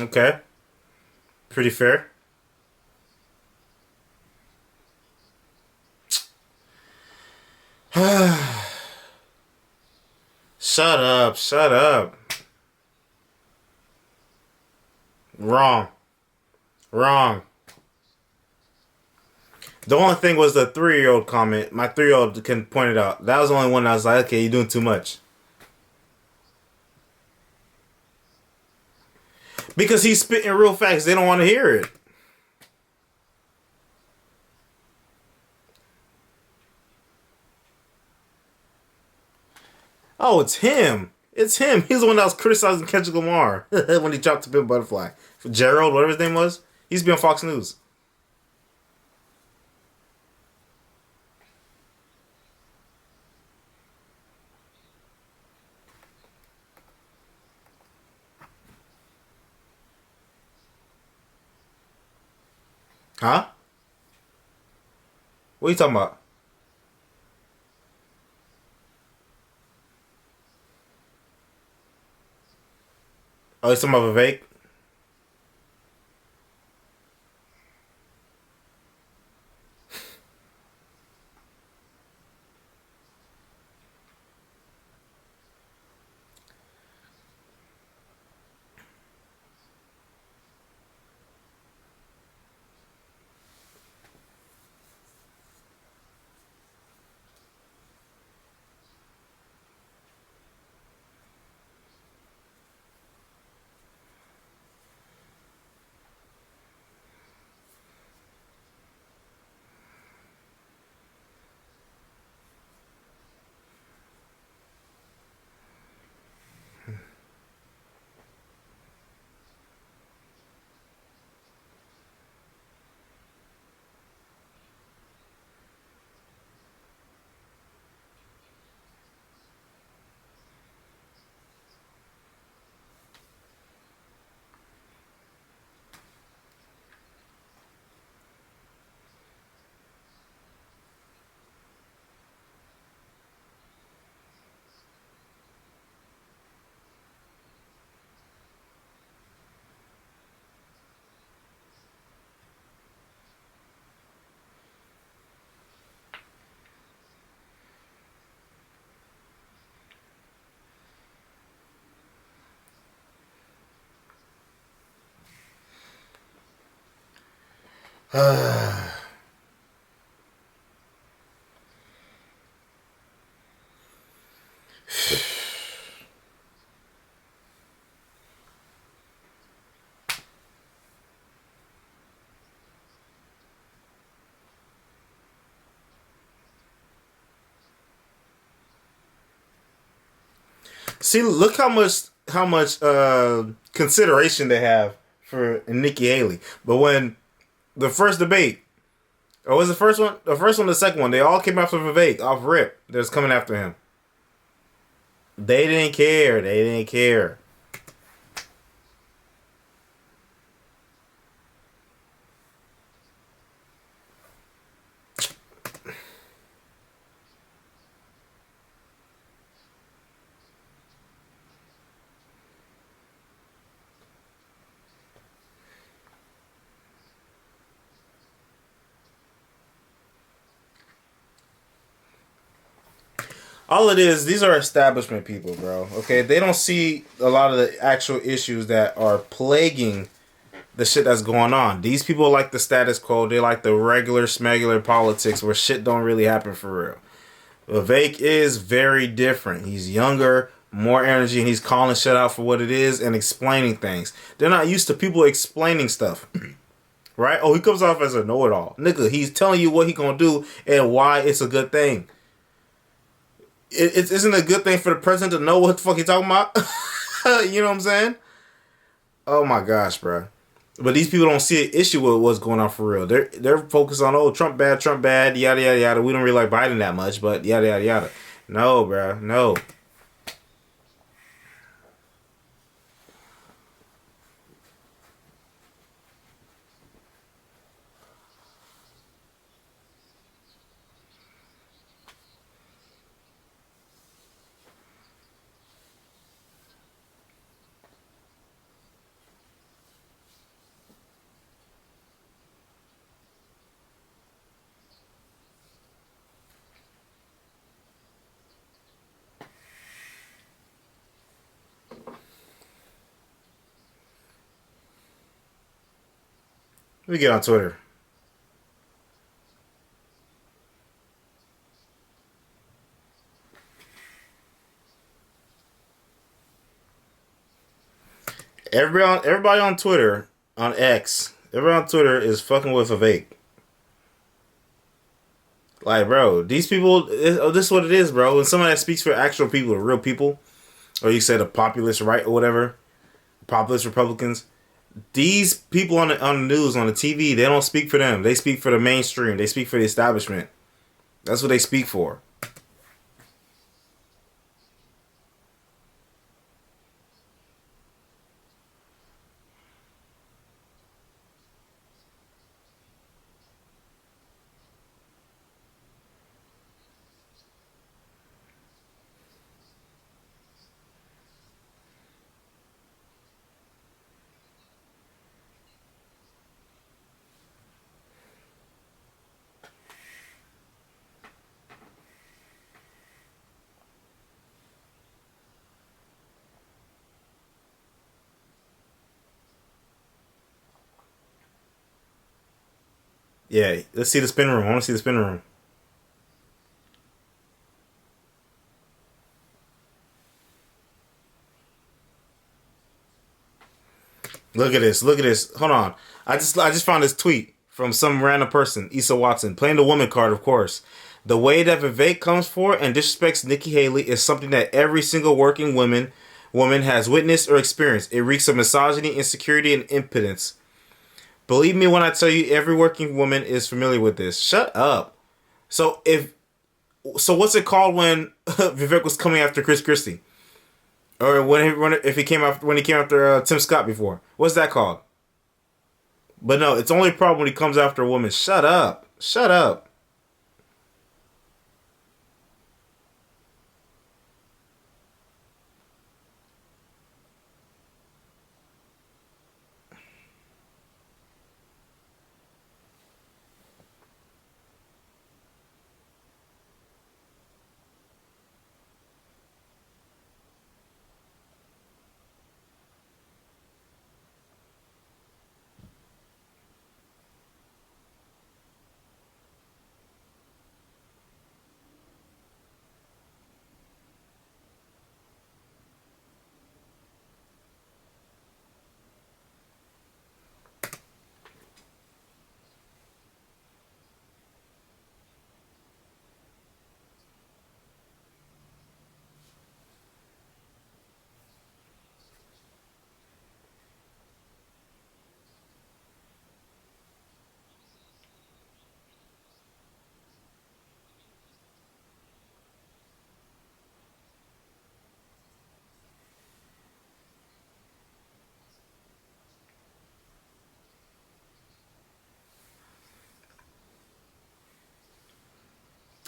Okay. Pretty fair. Shut up. Shut up. Wrong. Wrong. The only thing was the 3-year-old comment. My 3-year-old can point it out. That was the only one I was like, okay, you're doing too much. Because he's spitting real facts. They don't want to hear it. Oh, it's him. It's him. He's the one that was criticizing Kendrick Lamar when he dropped the Pimp Butterfly. Gerald, whatever his name was. He used to be on Fox News. Huh? What are you talking about? Oh, he's talking about Vivek? See, look how much consideration they have for Nikki Haley. But when the first debate, or was the first one? The first one, the second one, they all came after Vivek off rip. That's coming after him. They didn't care. They didn't care. All it is, these are establishment people, bro. Okay, they don't see a lot of the actual issues that are plaguing the shit that's going on. These people like the status quo. They like the regular smegular politics where shit don't really happen for real. Vivek is very different. He's younger, more energy, and he's calling shit out for what it is and explaining things. They're not used to people explaining stuff. Right? Oh, he comes off as a know-it-all. Nigga, he's telling you what he gonna do and why it's a good thing. It isn't a good thing for the president to know what the fuck he's talking about. You know what I'm saying? Oh my gosh, bro. But these people don't see an issue with what's going on for real. They're focused on, oh, Trump bad, yada yada yada. We don't really like Biden that much, but yada yada yada. No, bro, no. Let me get on Twitter. Everybody on Twitter, on X, everybody on Twitter is fucking with Vivek. Like, bro, these people, this is what it is, bro. When somebody that speaks for actual people, real people, or you say the populist right or whatever, populist Republicans, these people on the news, on the TV, they don't speak for them. They speak for the mainstream. They speak for the establishment. That's what they speak for. Yeah, let's see the spin room. I want to see the spin room. Look at this. Look at this. Hold on. I just found this tweet from some random person, Issa Watson, playing the woman card, of course. The way that Vivek comes for and disrespects Nikki Haley is something that every single working woman has witnessed or experienced. It reeks of misogyny, insecurity, and impotence. Believe me when I tell you, every working woman is familiar with this. Shut up. So what's it called when Vivek was coming after Chris Christie? Or when he came after Tim Scott before? What's that called? But no, it's only a problem when he comes after a woman. Shut up. Shut up.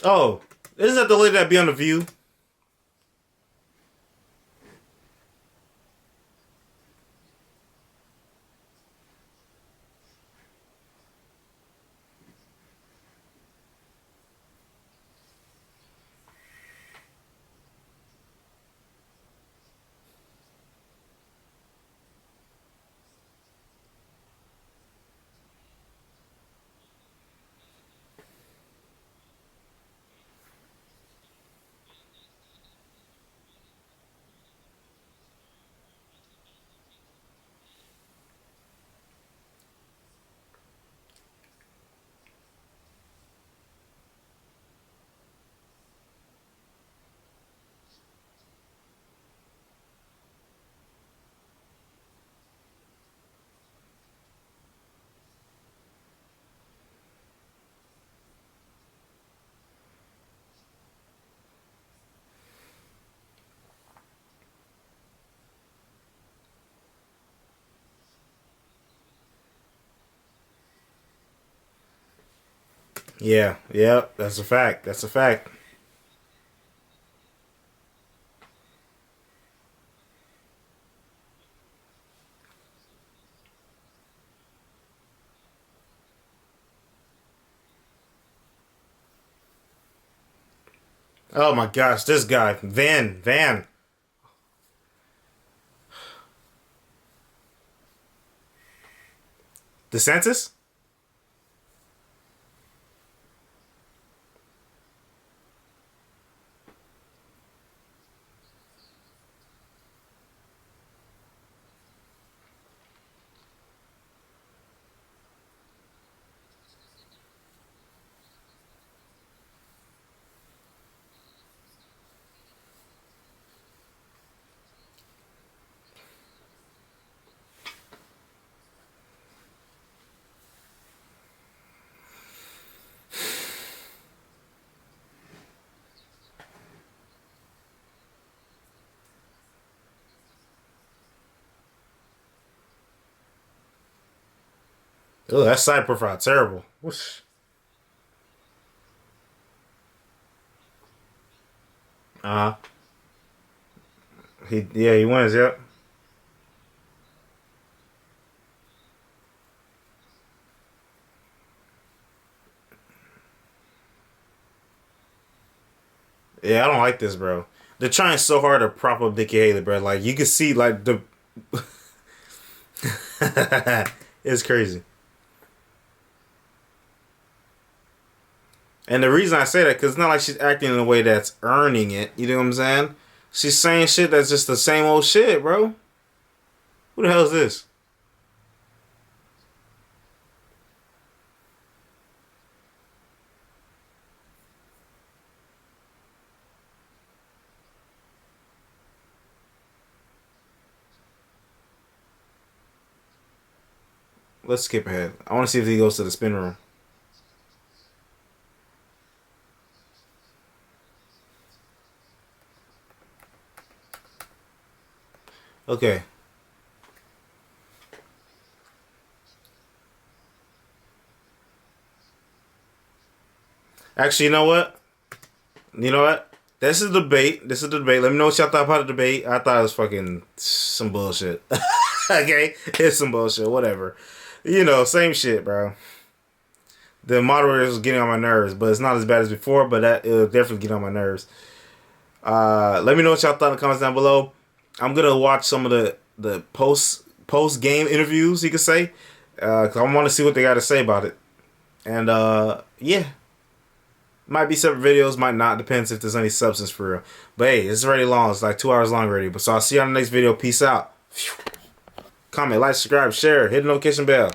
Oh, isn't that the lady that be on The View? Yeah, that's a fact. That's a fact. Oh my gosh, this guy, Van. DeSantis? Oh, that side profile terrible. Whoosh. Uh huh. He wins. Yep. Yeah, I don't like this, bro. They're trying so hard to prop up Nikki Haley, bro. Like you can see, like the. It's crazy. And the reason I say that, because it's not like she's acting in a way that's earning it. You know what I'm saying? She's saying shit that's just the same old shit, bro. Who the hell is this? Let's skip ahead. I want to see if he goes to the spin room. Okay. Actually, you know what? You know what? This is the debate. This is the debate. Let me know what y'all thought about the debate. I thought it was fucking some bullshit. Okay? It's some bullshit. Whatever. You know, same shit, bro. The moderators was getting on my nerves, but it's not as bad as before, but it'll definitely get on my nerves. Let me know what y'all thought in the comments down below. I'm gonna watch some of the post game interviews, you could say, cause I want to see what they got to say about it. And yeah, might be separate videos, might not, depends if there's any substance for real. But hey, it's already long. It's like 2 hours long already. But so I'll see you on the next video. Peace out. Comment, like, subscribe, share, hit the notification bell.